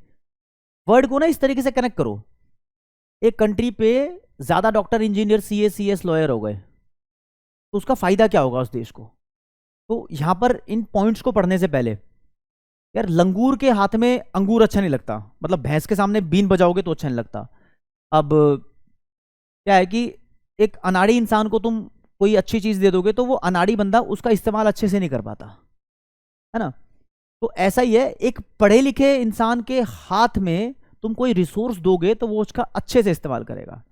वर्ड को ना इस तरीके से कनेक्ट करो, एक कंट्री पे ज्यादा doctor engineer CA CS lawyer हो गए तो उसका फायदा क्या होगा उस देश को। तो यहां पर इन पॉइंट्स को पढ़ने से पहले, यार लंगूर के हाथ में अंगूर अच्छा नहीं लगता, मतलब भैंस के सामने बीन बजाओगे तो अच्छा नहीं लगता। अब क्या है कि एक अनाड़ी इंसान को तुम कोई अच्छी चीज दे दोगे तो वो अनाड़ी बंदा उसका इस्तेमाल अच्छे से नहीं कर पाता, है ना। तो ऐसा ही है, एक पढ़े लिखे इंसान के हाथ में तुम कोई रिसोर्स दोगे तो वो उसका अच्छे से इस्तेमाल करेगा,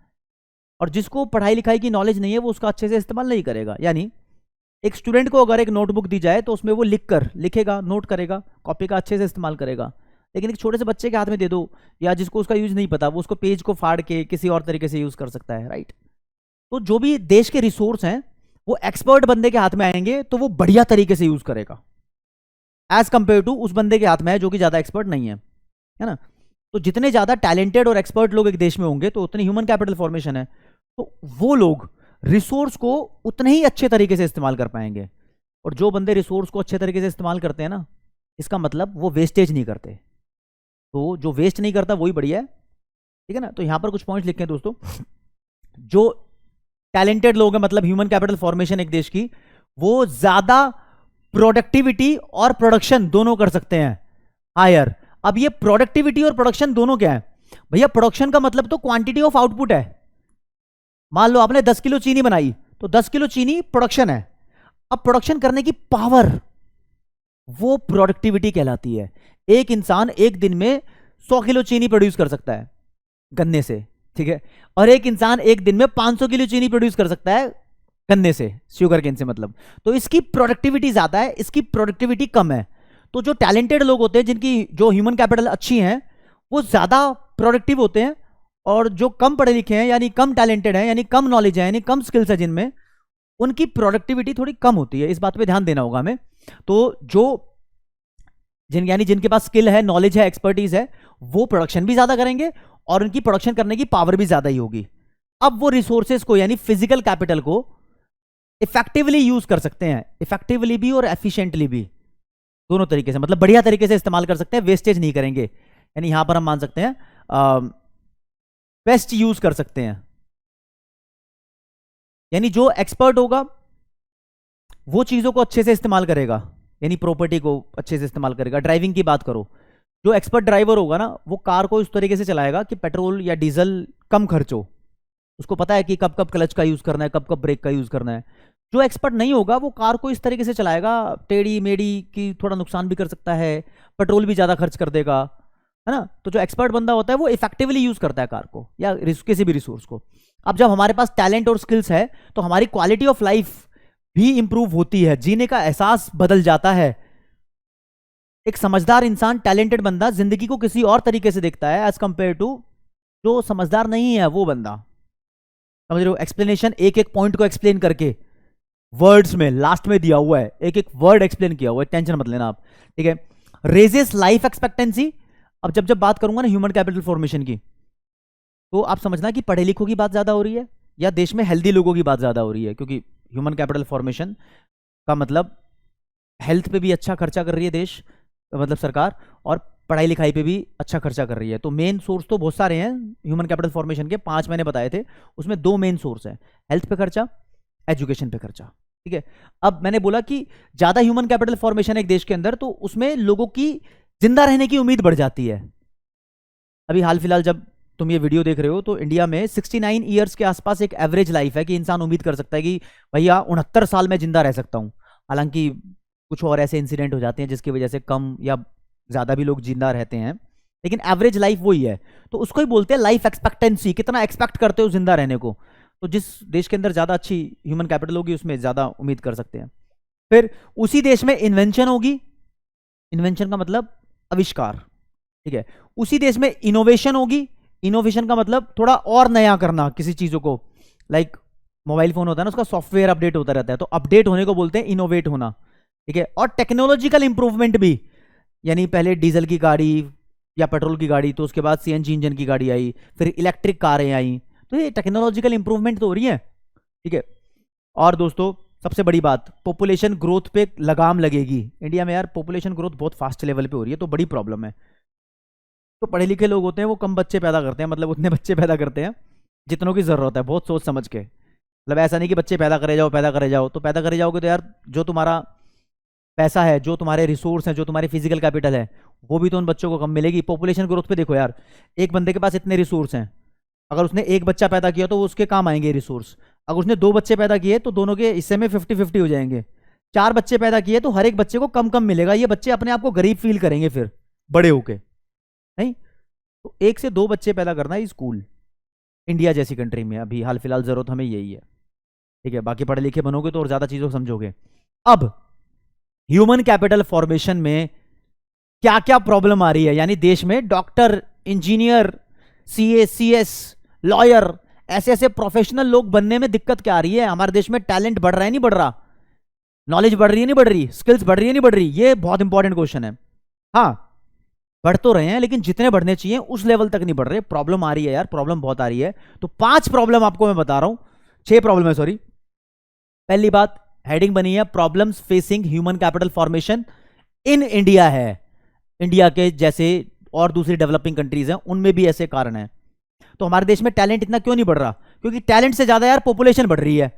और जिसको पढ़ाई लिखाई की नॉलेज नहीं है वो उसका अच्छे से इस्तेमाल नहीं करेगा। यानी एक स्टूडेंट को अगर एक नोटबुक दी जाए तो उसमें वो लिखेगा, नोट करेगा, कॉपी का अच्छे से इस्तेमाल करेगा। लेकिन एक छोटे से बच्चे के हाथ में दे दो, या जिसको उसका यूज नहीं पता, वो उसको पेज को फाड़ के किसी और तरीके से यूज कर सकता है, राइट। तो जो भी देश के रिसोर्स हैं वो एक्सपर्ट बंदे के हाथ में आएंगे तो वो बढ़िया तरीके से यूज करेगा, एज कंपेयर टू उस बंदे के हाथ में है जो कि ज्यादा एक्सपर्ट नहीं है ना। तो जितने ज्यादा टैलेंटेड और एक्सपर्ट लोग एक देश में होंगे तो उतनी ह्यूमन कैपिटल फॉर्मेशन है, तो वो लोग रिसोर्स को उतने ही अच्छे तरीके से इस्तेमाल कर पाएंगे। और जो बंदे रिसोर्स को अच्छे तरीके से इस्तेमाल करते हैं ना, इसका मतलब वो वेस्टेज नहीं करते, तो जो वेस्ट नहीं करता वही बढ़िया है, ठीक है ना। तो यहां पर कुछ पॉइंट्स लिखे हैं दोस्तों। जो टैलेंटेड लोग हैं, मतलब ह्यूमन कैपिटल फॉर्मेशन एक देश की, वो ज्यादा प्रोडक्टिविटी और प्रोडक्शन दोनों कर सकते हैं हायर। अब ये प्रोडक्टिविटी और प्रोडक्शन दोनों क्या है भैया? प्रोडक्शन का मतलब तो क्वांटिटी ऑफ आउटपुट है। मान लो आपने 10 किलो चीनी बनाई तो 10 किलो चीनी प्रोडक्शन है। अब प्रोडक्शन करने की पावर, वो प्रोडक्टिविटी कहलाती है। एक इंसान एक दिन में 100 किलो चीनी प्रोड्यूस कर सकता है गन्ने से, ठीक है, और एक इंसान एक दिन में 500 किलो चीनी प्रोड्यूस कर सकता है गन्ने से, शुगर केन से मतलब। तो इसकी प्रोडक्टिविटी ज्यादा है, इसकी प्रोडक्टिविटी कम है। तो जो टैलेंटेड लोग होते हैं, जिनकी जो ह्यूमन कैपिटल अच्छी है, वो ज्यादा प्रोडक्टिव होते हैं, और जो कम पढ़े लिखे हैं यानी कम टैलेंटेड है, यानी कम नॉलेज है, यानी कम स्किल्स है जिनमें, उनकी प्रोडक्टिविटी थोड़ी कम होती है। इस बात पे ध्यान देना होगा हमें। तो जो यानी जिनके पास स्किल है, नॉलेज है, एक्सपर्टीज है, वो प्रोडक्शन भी ज्यादा करेंगे और उनकी प्रोडक्शन करने की पावर भी ज्यादा ही होगी। अब वो रिसोर्सेज को यानी फिजिकल कैपिटल को इफेक्टिवली यूज कर सकते हैं, इफेक्टिवली भी और एफिशिएंटली भी, दोनों तरीके से, मतलब बढ़िया तरीके से इस्तेमाल कर सकते हैं, वेस्टेज नहीं करेंगे। यानी यहां पर हम मान सकते हैं बेस्ट यूज कर सकते हैं। यानी जो एक्सपर्ट होगा वो चीजों को अच्छे से इस्तेमाल करेगा, यानी प्रॉपर्टी को अच्छे से इस्तेमाल करेगा। ड्राइविंग की बात करो, जो एक्सपर्ट ड्राइवर होगा ना, वो कार को इस तरीके से चलाएगा कि पेट्रोल या डीजल कम खर्च हो। उसको पता है कि कब कब क्लच का यूज करना है, कब कब ब्रेक का यूज करना है। जो एक्सपर्ट नहीं होगा वो कार को इस तरीके से चलाएगा, टेढ़ी मेढ़ी की, थोड़ा नुकसान भी कर सकता है, पेट्रोल भी ज्यादा खर्च कर देगा, है ना। तो जो एक्सपर्ट बंदा होता है वो इफेक्टिवली यूज करता है कार को या किसी भी रिसोर्स को। अब जब हमारे पास टैलेंट और स्किल्स है तो हमारी क्वालिटी ऑफ लाइफ भी इंप्रूव होती है, जीने का एहसास बदल जाता है। एक समझदार इंसान, टैलेंटेड बंदा जिंदगी को किसी और तरीके से देखता है एज कंपेयर टू जो समझदार नहीं है वो बंदा। समझ रहे हो? एक्सप्लेनेशन, एक एक पॉइंट को एक्सप्लेन करके वर्ड्स में लास्ट में दिया हुआ है, एक एक वर्ड एक्सप्लेन किया हुआ है, टेंशन मत लेना आप, ठीक है। Raises life expectancy. अब जब बात करूंगा ना ह्यूमन कैपिटल फॉर्मेशन की, तो आप समझना कि पढ़े लिखों की बात ज्यादा हो रही है या देश में हेल्दी लोगों की बात ज्यादा हो रही है, क्योंकि ह्यूमन कैपिटल फॉर्मेशन का मतलब हेल्थ पे भी अच्छा खर्चा कर रही है देश, मतलब सरकार, और पढ़ाई लिखाई पे भी अच्छा खर्चा कर रही है। तो मेन सोर्स तो बहुत सारे हैं ह्यूमन कैपिटल फॉर्मेशन के, 5 मैंने बताए थे, उसमें 2 मेन सोर्स हैं, हेल्थ पे खर्चा, एजुकेशन पे खर्चा, ठीक है। अब मैंने बोला कि ज्यादा ह्यूमन कैपिटल फॉर्मेशन है एक देश के अंदर तो उसमें लोगों की जिंदा रहने की उम्मीद बढ़ जाती है। अभी हाल फिलहाल जब तुम ये वीडियो देख रहे हो तो इंडिया में 69 ईयर्स के आसपास एक एवरेज लाइफ है कि इंसान उम्मीद कर सकता है कि भैया 69 साल में जिंदा रह सकता हूं। हालांकि कुछ और ऐसे इंसिडेंट हो जाते हैं जिसकी वजह से कम या ज्यादा भी लोग जिंदा रहते हैं, लेकिन एवरेज लाइफ वही है। तो उसको ही बोलते हैं लाइफ एक्सपेक्टेंसी, कितना एक्सपेक्ट करते हो जिंदा रहने को। तो जिस देश के अंदर ज्यादा अच्छी ह्यूमन कैपिटल होगी उसमें ज्यादा उम्मीद कर सकते हैं। फिर उसी देश में इन्वेंशन होगी, इन्वेंशन का मतलब आविष्कार, ठीक है। उसी देश में इनोवेशन होगी, इनोवेशन का मतलब थोड़ा और नया करना किसी चीजों को, लाइक मोबाइल फोन होता है ना, उसका सॉफ्टवेयर अपडेट होता रहता है, तो अपडेट होने को बोलते हैं इनोवेट होना, ठीक है। और टेक्नोलॉजिकल इंप्रूवमेंट भी, यानी पहले डीजल की गाड़ी या पेट्रोल की गाड़ी, तो उसके बाद सीएनजी इंजन की गाड़ी आई, फिर इलेक्ट्रिक कारें आई, तो ये टेक्नोलॉजिकल इंप्रूवमेंट तो हो रही है, ठीक है। और दोस्तों सबसे बड़ी बात, पॉपुलेशन ग्रोथ पे लगाम लगेगी। इंडिया में यार पॉपुलेशन ग्रोथ बहुत फास्ट लेवल पे हो रही है, तो बड़ी प्रॉब्लम है। तो पढ़े लिखे लोग होते हैं वो कम बच्चे पैदा करते हैं, मतलब उतने बच्चे पैदा करते हैं जितनों की जरूरत है, बहुत सोच समझ के। मतलब ऐसा नहीं कि बच्चे पैदा करे जाओ पैदा करे जाओ, तो पैदा करे जाओगे तो यार जो तुम्हारा पैसा है, जो तुम्हारे रिसोर्स हैं, जो तुम्हारी फिजिकल कैपिटल है, वो भी तो उन बच्चों को कम मिलेगी। पॉपुलेशन ग्रोथ पे देखो यार, एक बंदे के पास इतने रिसोर्स हैं, अगर उसने एक बच्चा पैदा किया तो उसके काम आएंगे रिसोर्स। अगर उसने 2 बच्चे पैदा किए तो दोनों के हिस्से में 50-50 हो जाएंगे। 4 बच्चे पैदा किए तो हर एक बच्चे को कम कम मिलेगा। ये बच्चे अपने आप को गरीब फील करेंगे फिर बड़े होके, नहीं। तो 1 से 2 बच्चे पैदा करना है स्कूल, इंडिया जैसी कंट्री में अभी हाल फिलहाल जरूरत हमें यही है, ठीक है। बाकी पढ़े लिखे बनोगे तो और ज्यादा चीजों को समझोगे। अब ह्यूमन कैपिटल फॉर्मेशन में क्या क्या प्रॉब्लम आ रही है, यानी देश में doctor, engineer, CA, CS, lawyer, ऐसे ऐसे प्रोफेशनल लोग बनने में दिक्कत क्या आ रही है? हमारे देश में टैलेंट बढ़ रहा है नहीं बढ़ रहा? नॉलेज बढ़ रही है नहीं बढ़ रही? स्किल्स बढ़ रही है नहीं बढ़ रही? ये बहुत इंपॉर्टेंट क्वेश्चन है। हाँ, बढ़ तो रहे हैं लेकिन जितने बढ़ने चाहिए उस लेवल तक नहीं बढ़ रहे। प्रॉब्लम आ रही है यार, प्रॉब्लम बहुत आ रही है। तो 5 प्रॉब्लम आपको मैं बता रहा हूं, 6 प्रॉब्लम है सॉरी। पहली बात, हेडिंग बनी है problems facing human capital formation in India है। इंडिया के जैसे और दूसरी डेवलपिंग कंट्रीज हैं उनमें भी ऐसे कारण हैं। तो हमारे देश में टैलेंट इतना क्यों नहीं बढ़ रहा? क्योंकि टैलेंट से ज्यादा यार पॉपुलेशन बढ़ रही है।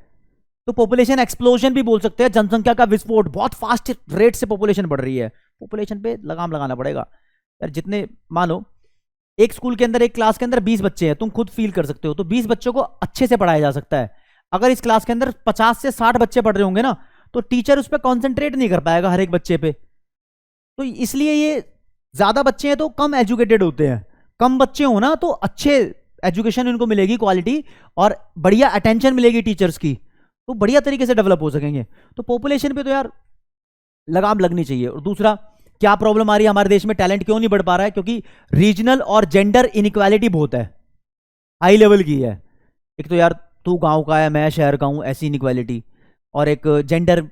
तो पॉपुलेशन एक्सप्लोजन भी बोल सकते हैं, जनसंख्या का विस्फोट, बहुत फास्ट रेट से पॉपुलेशन बढ़ रही है। पॉपुलेशन पे लगाम लगाना पड़ेगा यार। जितने, मानो एक स्कूल के अंदर, एक क्लास के अंदर 20 बच्चे हैं, तुम खुद फील कर सकते हो, तो 20 बच्चों को अच्छे से पढ़ाया जा सकता है। अगर इस क्लास के अंदर 50 से 60 बच्चे पढ़ रहे होंगे ना, तो टीचर उस पर कॉन्सेंट्रेट नहीं कर पाएगा हर एक बच्चे पे। तो इसलिए ये ज्यादा बच्चे हैं तो कम एजुकेटेड होते हैं, कम बच्चे हो ना तो अच्छे एजुकेशन इनको मिलेगी, क्वालिटी, और बढ़िया अटेंशन मिलेगी टीचर्स की, तो बढ़िया तरीके से डेवलप हो सकेंगे। तो पॉपुलेशन पे तो यार लगाम लगनी चाहिए। और दूसरा, क्या प्रॉब्लम आ रही है हमारे देश में, टैलेंट क्यों नहीं बढ़ पा रहा है? क्योंकि रीजनल और जेंडर इनइक्वालिटी बहुत है, हाई लेवल की है। एक तो यार तू गांव का है, मैं शहर का हूं, ऐसी इनइक्वालिटी। और एक जेंडर,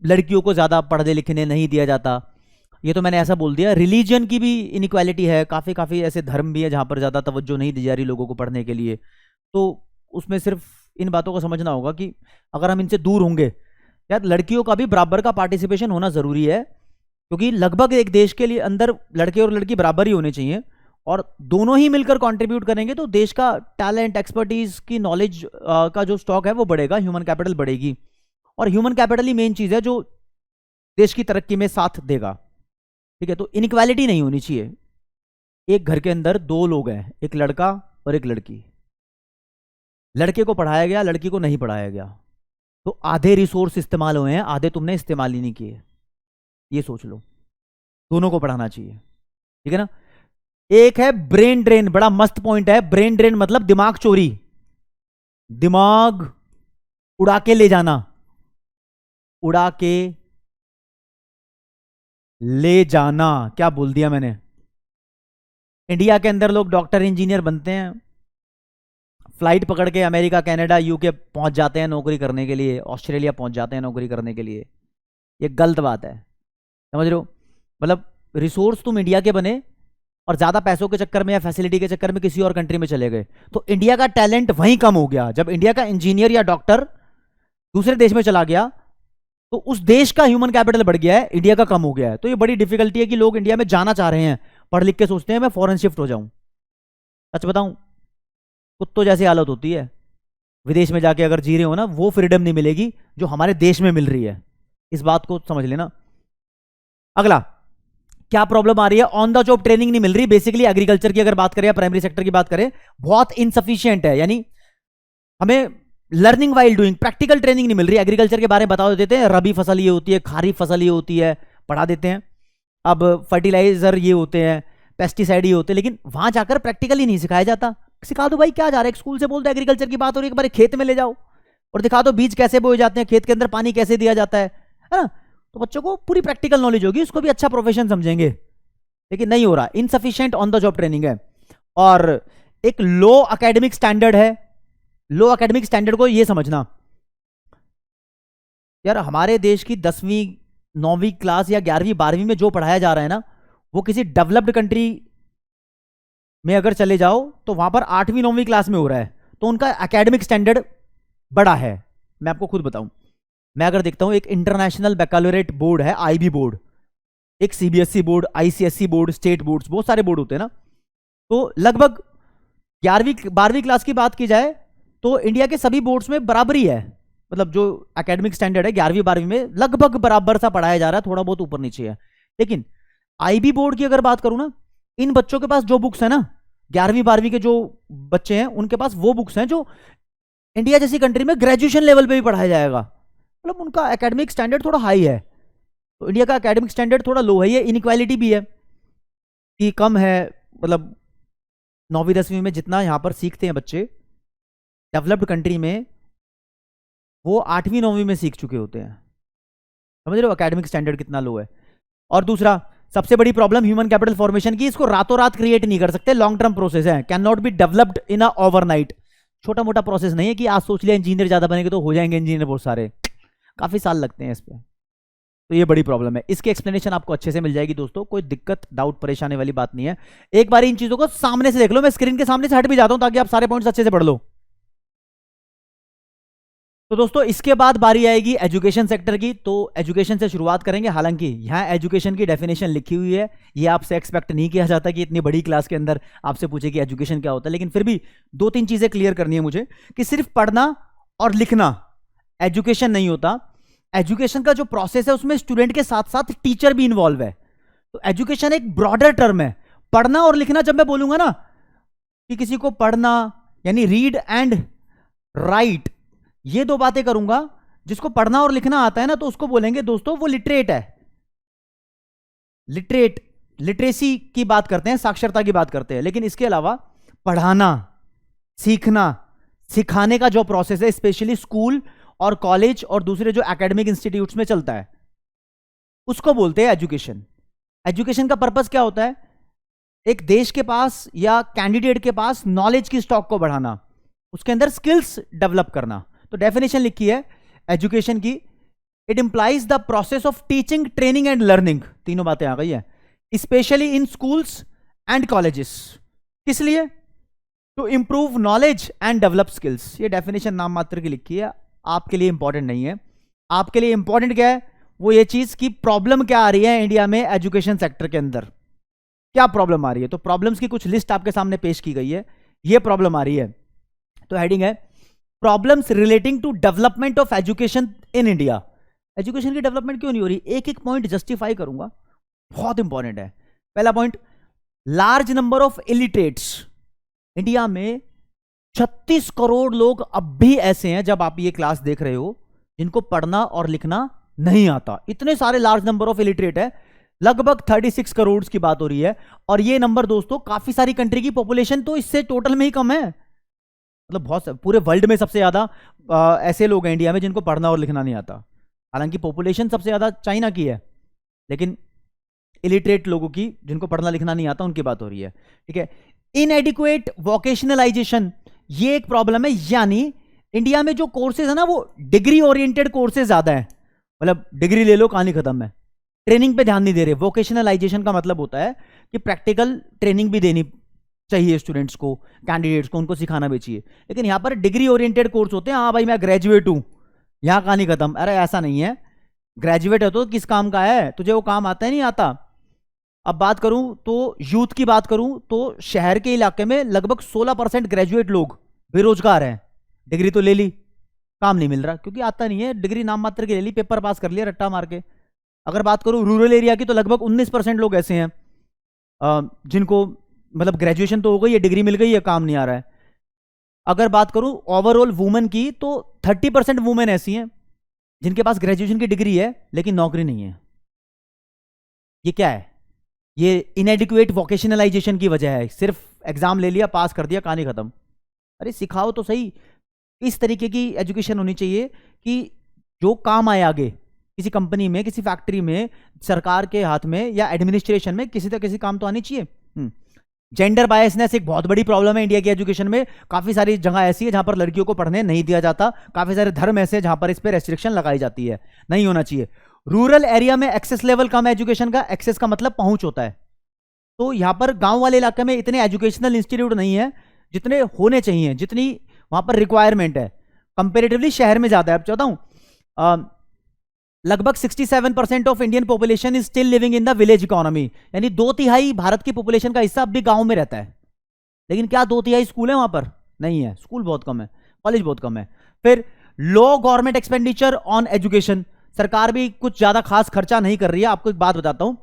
लड़कियों को ज्यादा पढ़ने लिखने नहीं दिया जाता, ये तो मैंने ऐसा बोल दिया। रिलीजन की भी इनइक्वालिटी है, काफी काफी ऐसे धर्म भी है जहां पर ज्यादा तवज्जो नहीं दी जा रही लोगों को पढ़ने के लिए। तो उसमें सिर्फ इन बातों को समझना होगा कि अगर हम इनसे दूर होंगे, यार लड़कियों का भी बराबर का पार्टिसिपेशन होना जरूरी है। क्योंकि लगभग एक देश के लिए अंदर लड़के और लड़की बराबर ही होने चाहिए, और दोनों ही मिलकर कंट्रीब्यूट करेंगे तो देश का टैलेंट, एक्सपर्टीज की, नॉलेज का जो स्टॉक है वो बढ़ेगा, ह्यूमन कैपिटल बढ़ेगी। और ह्यूमन कैपिटल ही मेन चीज है जो देश की तरक्की में साथ देगा। ठीक है, तो इनइक्वालिटी नहीं होनी चाहिए। एक घर के अंदर 2 लोग हैं, एक लड़का और एक लड़की, लड़के को पढ़ाया गया, लड़की को नहीं पढ़ाया गया, तो आधे रिसोर्स इस्तेमाल हुए हैं, आधे तुमने इस्तेमाल ही नहीं किए। ये सोच लो, दोनों को पढ़ाना चाहिए। ठीक है ना? एक है ब्रेन ड्रेन, बड़ा मस्त पॉइंट है। ब्रेन ड्रेन मतलब दिमाग चोरी, दिमाग उड़ा के ले जाना, उड़ा के ले जाना। क्या बोल दिया मैंने? इंडिया के अंदर लोग डॉक्टर, इंजीनियर बनते हैं, फ्लाइट पकड़ के अमेरिका, कनाडा, यूके पहुंच जाते हैं नौकरी करने के लिए, ऑस्ट्रेलिया पहुंच जाते हैं नौकरी करने के लिए। ये गलत बात है, समझ रहे हो? मतलब रिसोर्स तुम इंडिया के बने और ज्यादा पैसों के चक्कर में या फैसिलिटी के चक्कर में किसी और कंट्री में चले गए, तो इंडिया का टैलेंट वहीं कम हो गया। जब इंडिया का इंजीनियर या डॉक्टर दूसरे देश में चला गया, तो उस देश का ह्यूमन कैपिटल बढ़ गया है, इंडिया का कम हो गया है। तो ये बड़ी डिफिकल्टी है कि लोग इंडिया में जाना चाह रहे हैं, पढ़ लिख के सोचते हैं मैं फॉरेन शिफ्ट हो जाऊं। सच बताऊं, कुत्तों जैसी हालत होती है। विदेश में जाके अगर जी रहे हो ना, वो फ्रीडम नहीं मिलेगी जो हमारे देश में मिल रही है। इस बात को समझ लेना। अगला, क्या प्रॉब्लम आ रही है? ऑन द जॉब ट्रेनिंग नहीं मिल रही। बेसिकली एग्रीकल्चर की अगर बात करें या प्राइमरी सेक्टर की बात करें, बहुत इनसफिशियंट है। यानी हमें learning while doing, practical training नहीं मिल रही। एग्रीकल्चर के बारे में बता देते हैं, रबी फसल ये होती है, खारीफ फसल ये होती है, पढ़ा देते हैं। अब फर्टिलाइजर ये होते हैं, पेस्टिसाइड ये होते हैं, लेकिन वहां जाकर प्रैक्टिकली नहीं सिखाया जाता। सिखा दो भाई, क्या जा रहा है? स्कूल से बोलते एग्रीकल्चर की बात हो रही है, एक बार खेत में ले जाओ और दिखा दो बीज कैसे बोए जाते हैं, खेत के अंदर पानी कैसे दिया जाता है ना? तो बच्चों को पूरी प्रैक्टिकल नॉलेज होगी, उसको भी अच्छा प्रोफेशन समझेंगे। लेकिन नहीं हो रहा, insufficient on the job training है। और एक लो एकेडमिक स्टैंडर्ड है। लो एकेडमिक स्टैंडर्ड को ये समझना, यार हमारे देश की 10वीं 9वीं क्लास या 11वीं 12वीं में जो पढ़ाया जा रहा है ना, वो किसी डेवलप्ड कंट्री में अगर चले जाओ तो वहां पर 8वीं 9वीं क्लास में हो रहा है। तो उनका एकेडमिक स्टैंडर्ड बड़ा है। मैं आपको खुद बताऊं, मैं अगर देखता हूं, एक इंटरनेशनल बैकलॉरेट बोर्ड है, आईबी बोर्ड, एक CBSE board, ICSE board, state boards, बहुत सारे बोर्ड होते हैं ना। तो लगभग 11वीं 12वीं क्लास की बात की जाए तो इंडिया के सभी बोर्ड्स में बराबरी है। मतलब जो एकेडमिक स्टैंडर्ड है 11वीं 12वीं में लगभग बराबर सा पढ़ाया जा रहा है, थोड़ा बहुत ऊपर नीचे है। लेकिन आईबी बोर्ड की अगर बात करूं ना, इन बच्चों के पास जो बुक्स है ना, 11वीं 12वीं के जो बच्चे हैं उनके पास वो बुक्स हैं जो इंडिया जैसी कंट्री में ग्रेजुएशन लेवल पे भी पढ़ाया जाएगा। मतलब उनका एकेडमिक स्टैंडर्ड थोड़ा हाई है। तो इंडिया का एकेडमिक स्टैंडर्ड थोड़ा लो है। ये इनइक्वालिटी भी है कि कम है। मतलब 9वीं 10वीं में जितना यहाँ पर सीखते हैं बच्चे, डेवलप्ड कंट्री में वो 8वीं 9वीं में सीख चुके होते हैं। समझ रहे हो एकेडमिक स्टैंडर्ड कितना लो है? और दूसरा, सबसे बड़ी प्रॉब्लम ह्यूमन कैपिटल फॉर्मेशन की, इसको रातों रात क्रिएट नहीं कर सकते, लॉन्ग टर्म प्रोसेस है, can not be developed in a overnight. छोटा मोटा प्रोसेस नहीं है कि आज सोच लिया इंजीनियर ज्यादा बनेंगे तो हो जाएंगे इंजीनियर बहुत सारे, काफी साल लगते हैं इस पे। तो ये बड़ी प्रॉब्लम है, इसकी एक्सप्लेनेशन आपको अच्छे से मिल जाएगी दोस्तों, कोई दिक्कत डाउट परेशानी वाली बात नहीं है। एक बार इन चीजों को सामने से देख लो, मैं स्क्रीन के सामने से हट भी जाता हूं ताकि आप सारे पॉइंट्स अच्छे से पढ़ लो। तो दोस्तों इसके बाद बारी आएगी एजुकेशन सेक्टर की, तो एजुकेशन से शुरुआत करेंगे। हालांकि यहाँ एजुकेशन की डेफिनेशन लिखी हुई है, ये आपसे एक्सपेक्ट नहीं किया जाता कि इतनी बड़ी क्लास के अंदर आपसे पूछे कि एजुकेशन क्या होता है, लेकिन फिर भी दो तीन चीजें क्लियर करनी है मुझे कि सिर्फ पढ़ना और लिखना एजुकेशन नहीं होता। एजुकेशन का जो प्रोसेस है उसमें स्टूडेंट के साथ साथ टीचर भी इन्वॉल्व है। तो एजुकेशन एक ब्रॉडर टर्म है। पढ़ना और लिखना जब मैं बोलूंगा ना कि किसी को पढ़ना यानी रीड एंड राइट, ये दो बातें करूंगा, जिसको पढ़ना और लिखना आता है ना तो उसको बोलेंगे दोस्तों वो लिटरेट है। लिटरेट, लिटरेसी की बात करते हैं, साक्षरता की बात करते हैं, लेकिन इसके अलावा पढ़ाना, सीखना, सिखाने का जो प्रोसेस है स्पेशली स्कूल और कॉलेज और दूसरे जो एकेडमिक इंस्टीट्यूट्स में चलता है उसको बोलते हैं एजुकेशन। एजुकेशन का पर्पस क्या होता है? एक देश के पास या कैंडिडेट के पास नॉलेज की स्टॉक को बढ़ाना, उसके अंदर स्किल्स डेवलप करना। तो डेफिनेशन लिखी है एजुकेशन की, it implies the process of teaching, training and learning, तीनों बातें आ गई है, specially in schools and colleges. किस लिए? To improve knowledge and develop skills. ये डेफिनेशन नाम मात्र की लिखी है, आपके लिए इंपॉर्टेंट नहीं है। आपके लिए इंपॉर्टेंट क्या है? वो ये चीज की प्रॉब्लम क्या आ रही है इंडिया में एजुकेशन सेक्टर के अंदर, क्या प्रॉब्लम आ रही है। तो प्रॉब्लम्स की कुछ लिस्ट आपके सामने पेश की गई है, ये प्रॉब्लम आ रही है। तो हेडिंग है problems relating to development of education in India. Education की डेवलपमेंट क्यों नहीं हो रही? एक एक पॉइंट जस्टिफाई करूंगा, बहुत इंपॉर्टेंट है। पहला point, large number of illiterates. India में 36 करोड़ लोग अब भी ऐसे हैं जब आप ये क्लास देख रहे हो जिनको पढ़ना और लिखना नहीं आता। इतने सारे लार्ज नंबर ऑफ इलिटरेट है, लगभग 36 करोड़ की बात हो रही है। और ये नंबर दोस्तों काफी सारी कंट्री की पॉपुलेशन तो इससे टोटल में ही कम है। मतलब बहुत पूरे वर्ल्ड में सबसे ज्यादा ऐसे लोग हैं इंडिया में जिनको पढ़ना और लिखना नहीं आता। हालांकि पॉपुलेशन सबसे ज्यादा चाइना की है, लेकिन इलिटरेट लोगों की जिनको पढ़ना लिखना नहीं आता उनकी बात हो रही है। ठीक है, इनएडिक्वेट वोकेशनलाइजेशन, ये एक प्रॉब्लम है। यानी इंडिया में जो कोर्सेज है ना वो डिग्री ओरिएंटेड कोर्सेज ज्यादा है, मतलब डिग्री ले लो कहानी खत्म है, ट्रेनिंग पे ध्यान नहीं दे रहे। वोकेशनलाइजेशन का मतलब होता है कि प्रैक्टिकल ट्रेनिंग भी देनी चाहिए स्टूडेंट्स को, कैंडिडेट्स को, उनको सिखाना भी चाहिए। लेकिन यहां पर डिग्री ओरिएंटेड कोर्स होते हैं, हाँ भाई मैं ग्रेजुएट हूं, यहां कहानी खत्म। अरे ऐसा नहीं है, ग्रेजुएट है तो किस काम का है, तुझे वो काम आता है नहीं आता। अब बात करूं तो यूथ की बात करूं तो शहर के इलाके में लगभग 16% ग्रेजुएट लोग बेरोजगार हैं। डिग्री तो ले ली, काम नहीं मिल रहा क्योंकि आता नहीं है, डिग्री नाम मात्र की ले ली, पेपर पास कर लिया रट्टा मार के। अगर बात करूं रूरल एरिया की तो लगभग 19% लोग ऐसे हैं जिनको मतलब ग्रेजुएशन तो हो गई है, डिग्री मिल गई है, काम नहीं आ रहा है। अगर बात करूं ओवरऑल वुमेन की तो 30% वुमेन ऐसी हैं जिनके पास ग्रेजुएशन की डिग्री है लेकिन नौकरी नहीं है। ये क्या है? ये इनएडिक्वेट वोकेशनलाइजेशन की वजह है। सिर्फ एग्जाम ले लिया, पास कर दिया, कहानी खत्म। अरे सिखाओ तो सही। इस तरीके की एजुकेशन होनी चाहिए कि जो काम आए आगे, किसी कंपनी में, किसी फैक्ट्री में, सरकार के हाथ में या एडमिनिस्ट्रेशन में, किसी तक किसी काम तो आनी चाहिए। जेंडर बायसनेस एक बहुत बड़ी प्रॉब्लम है इंडिया की एजुकेशन में। काफी सारी जगह ऐसी है जहां पर लड़कियों को पढ़ने नहीं दिया जाता, काफी सारे धर्म ऐसे जहां पर इस पर रेस्ट्रिक्शन लगाई जाती है, नहीं होना चाहिए। रूरल एरिया में एक्सेस लेवल कम है एजुकेशन का, एक्सेस का मतलब पहुंच होता है। तो यहां पर गांव वाले इलाके में इतने एजुकेशनल इंस्टीट्यूट नहीं है जितने होने चाहिए, जितनी वहां पर रिक्वायरमेंट है। कंपेरेटिवली शहर में ज्यादा है। अब चाहता हूं लगभग 67% of Indian population is still living in the village economy, यानी 2/3 भारत की पॉपुलेशन का हिस्सा अब भी गांव में रहता है। लेकिन क्या 2/3 स्कूल है वहां पर? नहीं है, स्कूल बहुत कम है, कॉलेज बहुत कम है। फिर लो गवर्नमेंट एक्सपेंडिचर ऑन एजुकेशन, सरकार भी कुछ ज्यादा खास खर्चा नहीं कर रही है। आपको एक बात बताता हूं,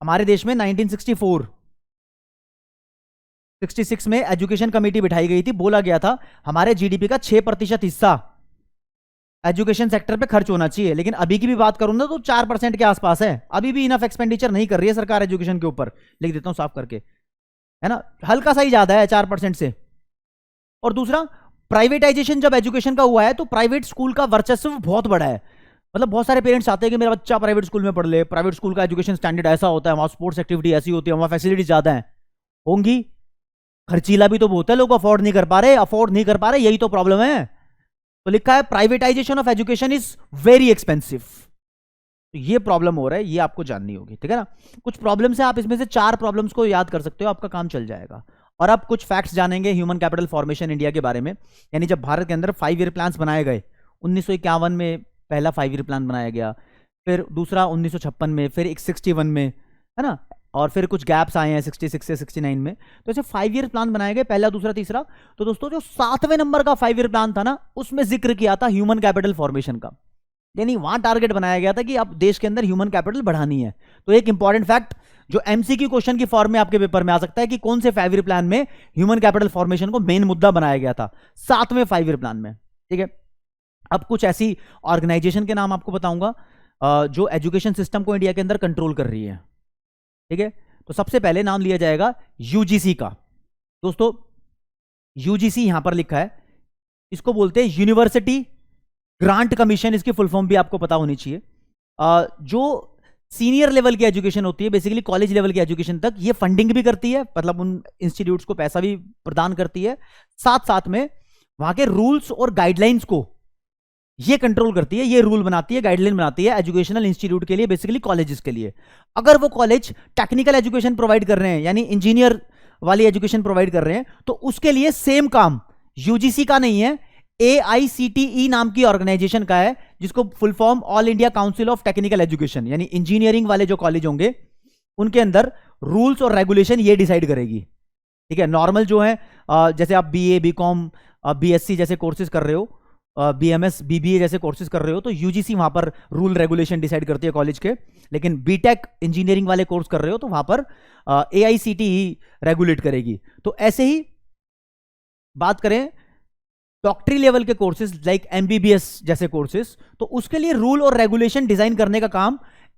हमारे देश में 1966 में एजुकेशन कमेटी बिठाई गई थी, बोला गया था हमारे जीडीपी का 6% हिस्सा एजुकेशन सेक्टर पे खर्च होना चाहिए। लेकिन अभी की भी बात करूं ना तो 4% के आसपास है। अभी भी इनफ एक्सपेंडिचर नहीं कर रही है सरकार एजुकेशन के ऊपर, लिख देता हूं साफ करके, है ना, हल्का सा ही ज्यादा है 4% से। और दूसरा, प्राइवेटाइजेशन जब एजुकेशन का हुआ है तो प्राइवेट स्कूल का वर्चस्व बहुत बड़ा है। मतलब बहुत सारे पेरेंट्स चाहते हैं कि मेरा बच्चा प्राइवेट स्कूल में पढ़ ले, प्राइवेट स्कूल का एजुकेशन स्टैंडर्ड ऐसा होता है, वहाँ स्पोर्ट्स एक्टिविटी ऐसी होती है, वहाँ फैसिलिटी ज़्यादा है। होंगी, खर्चीला भी तो बहुत है, लोग अफोर्ड नहीं कर पा रहे, यही तो प्रॉब्लम है। तो लिखा है privatisation of education is very expensive. तो ये प्रॉब्लम हो रहा है, ये आपको जाननी होगी, ठीक है ना। कुछ प्रॉब्लम्स है, आप इसमें से 4 प्रॉब्लम्स को याद कर सकते हो, आपका काम चल जाएगा। और अब कुछ फैक्ट्स जानेंगे ह्यूमन कैपिटल फॉर्मेशन इंडिया के बारे में। यानी जब भारत के अंदर 5 ईयर प्लान्स बनाए गए, 1951 में पहला 5 ईयर प्लान बनाया गया, फिर दूसरा 1956 में, फिर एक 61 में, है ना, और फिर कुछ गैप्स आए हैं 66 से 69 में। तो ऐसे 5 ईयर प्लान बनाए गए, पहला, दूसरा, तीसरा। तो दोस्तों जो 7वें नंबर का 5 ईयर प्लान था ना, उसमें जिक्र किया था ह्यूमन कैपिटल फॉर्मेशन का। यानी वहां टारगेट बनाया गया था कि अब देश के अंदर ह्यूमन कैपिटल बढ़ानी है। तो एक इंपॉर्टेंट फैक्ट जो एमसीक्यू क्वेश्चन की फॉर्म में आपके पेपर में आ सकता है कि कौन से 5 ईयर प्लान में ह्यूमन कैपिटल फॉर्मेशन को मेन मुद्दा बनाया गया था, 7वें 5 ईयर प्लान में, ठीक है। अब कुछ ऐसी ऑर्गेनाइजेशन के नाम आपको बताऊंगा जो एजुकेशन सिस्टम को इंडिया के अंदर कंट्रोल कर रही है, ठीक है। तो सबसे पहले नाम लिया जाएगा यूजीसी का। दोस्तों यूजीसी यहां पर लिखा है, इसको बोलते हैं यूनिवर्सिटी ग्रांट कमीशन, इसकी फुल फॉर्म भी आपको पता होनी चाहिए। जो सीनियर लेवल की एजुकेशन होती है, बेसिकली कॉलेज लेवल की एजुकेशन तक, ये फंडिंग भी करती है, मतलब उन इंस्टीट्यूट्स को पैसा भी प्रदान करती है, साथ साथ में वहां के रूल्स और गाइडलाइंस को ये कंट्रोल करती है, ये रूल बनाती है, गाइडलाइन बनाती है एजुकेशनल इंस्टीट्यूट के लिए, बेसिकली कॉलेजेस के लिए। अगर वो कॉलेज टेक्निकल एजुकेशन प्रोवाइड कर रहे हैं, यानी इंजीनियर वाली एजुकेशन प्रोवाइड कर रहे हैं, तो उसके लिए सेम काम यूजीसी का नहीं है, AICTE नाम की ऑर्गेनाइजेशन का है, जिसको full form all India council of technical education, यानी इंजीनियरिंग वाले जो कॉलेज होंगे उनके अंदर रूल्स और रेगुलेशन ये डिसाइड करेगी, ठीक है। नॉर्मल जो है जैसे आप BA BCom BSc जैसे कोर्सेज कर रहे हो, BMS BBA जैसे कोर्सेज कर रहे हो, तो यूजीसी वहां पर रूल रेगुलेशन डिसाइड करती है कॉलेज के। लेकिन बीटेक इंजीनियरिंग वाले कोर्स कर रहे हो तो वहां पर AICTE रेगुलेट करेगी। तो ऐसे ही बात करें डॉक्टरी लेवल के कोर्सेज लाइक MBBS जैसे कोर्सेज, तो उसके लिए रूल और रेगुलेशन डिजाइन करने का काम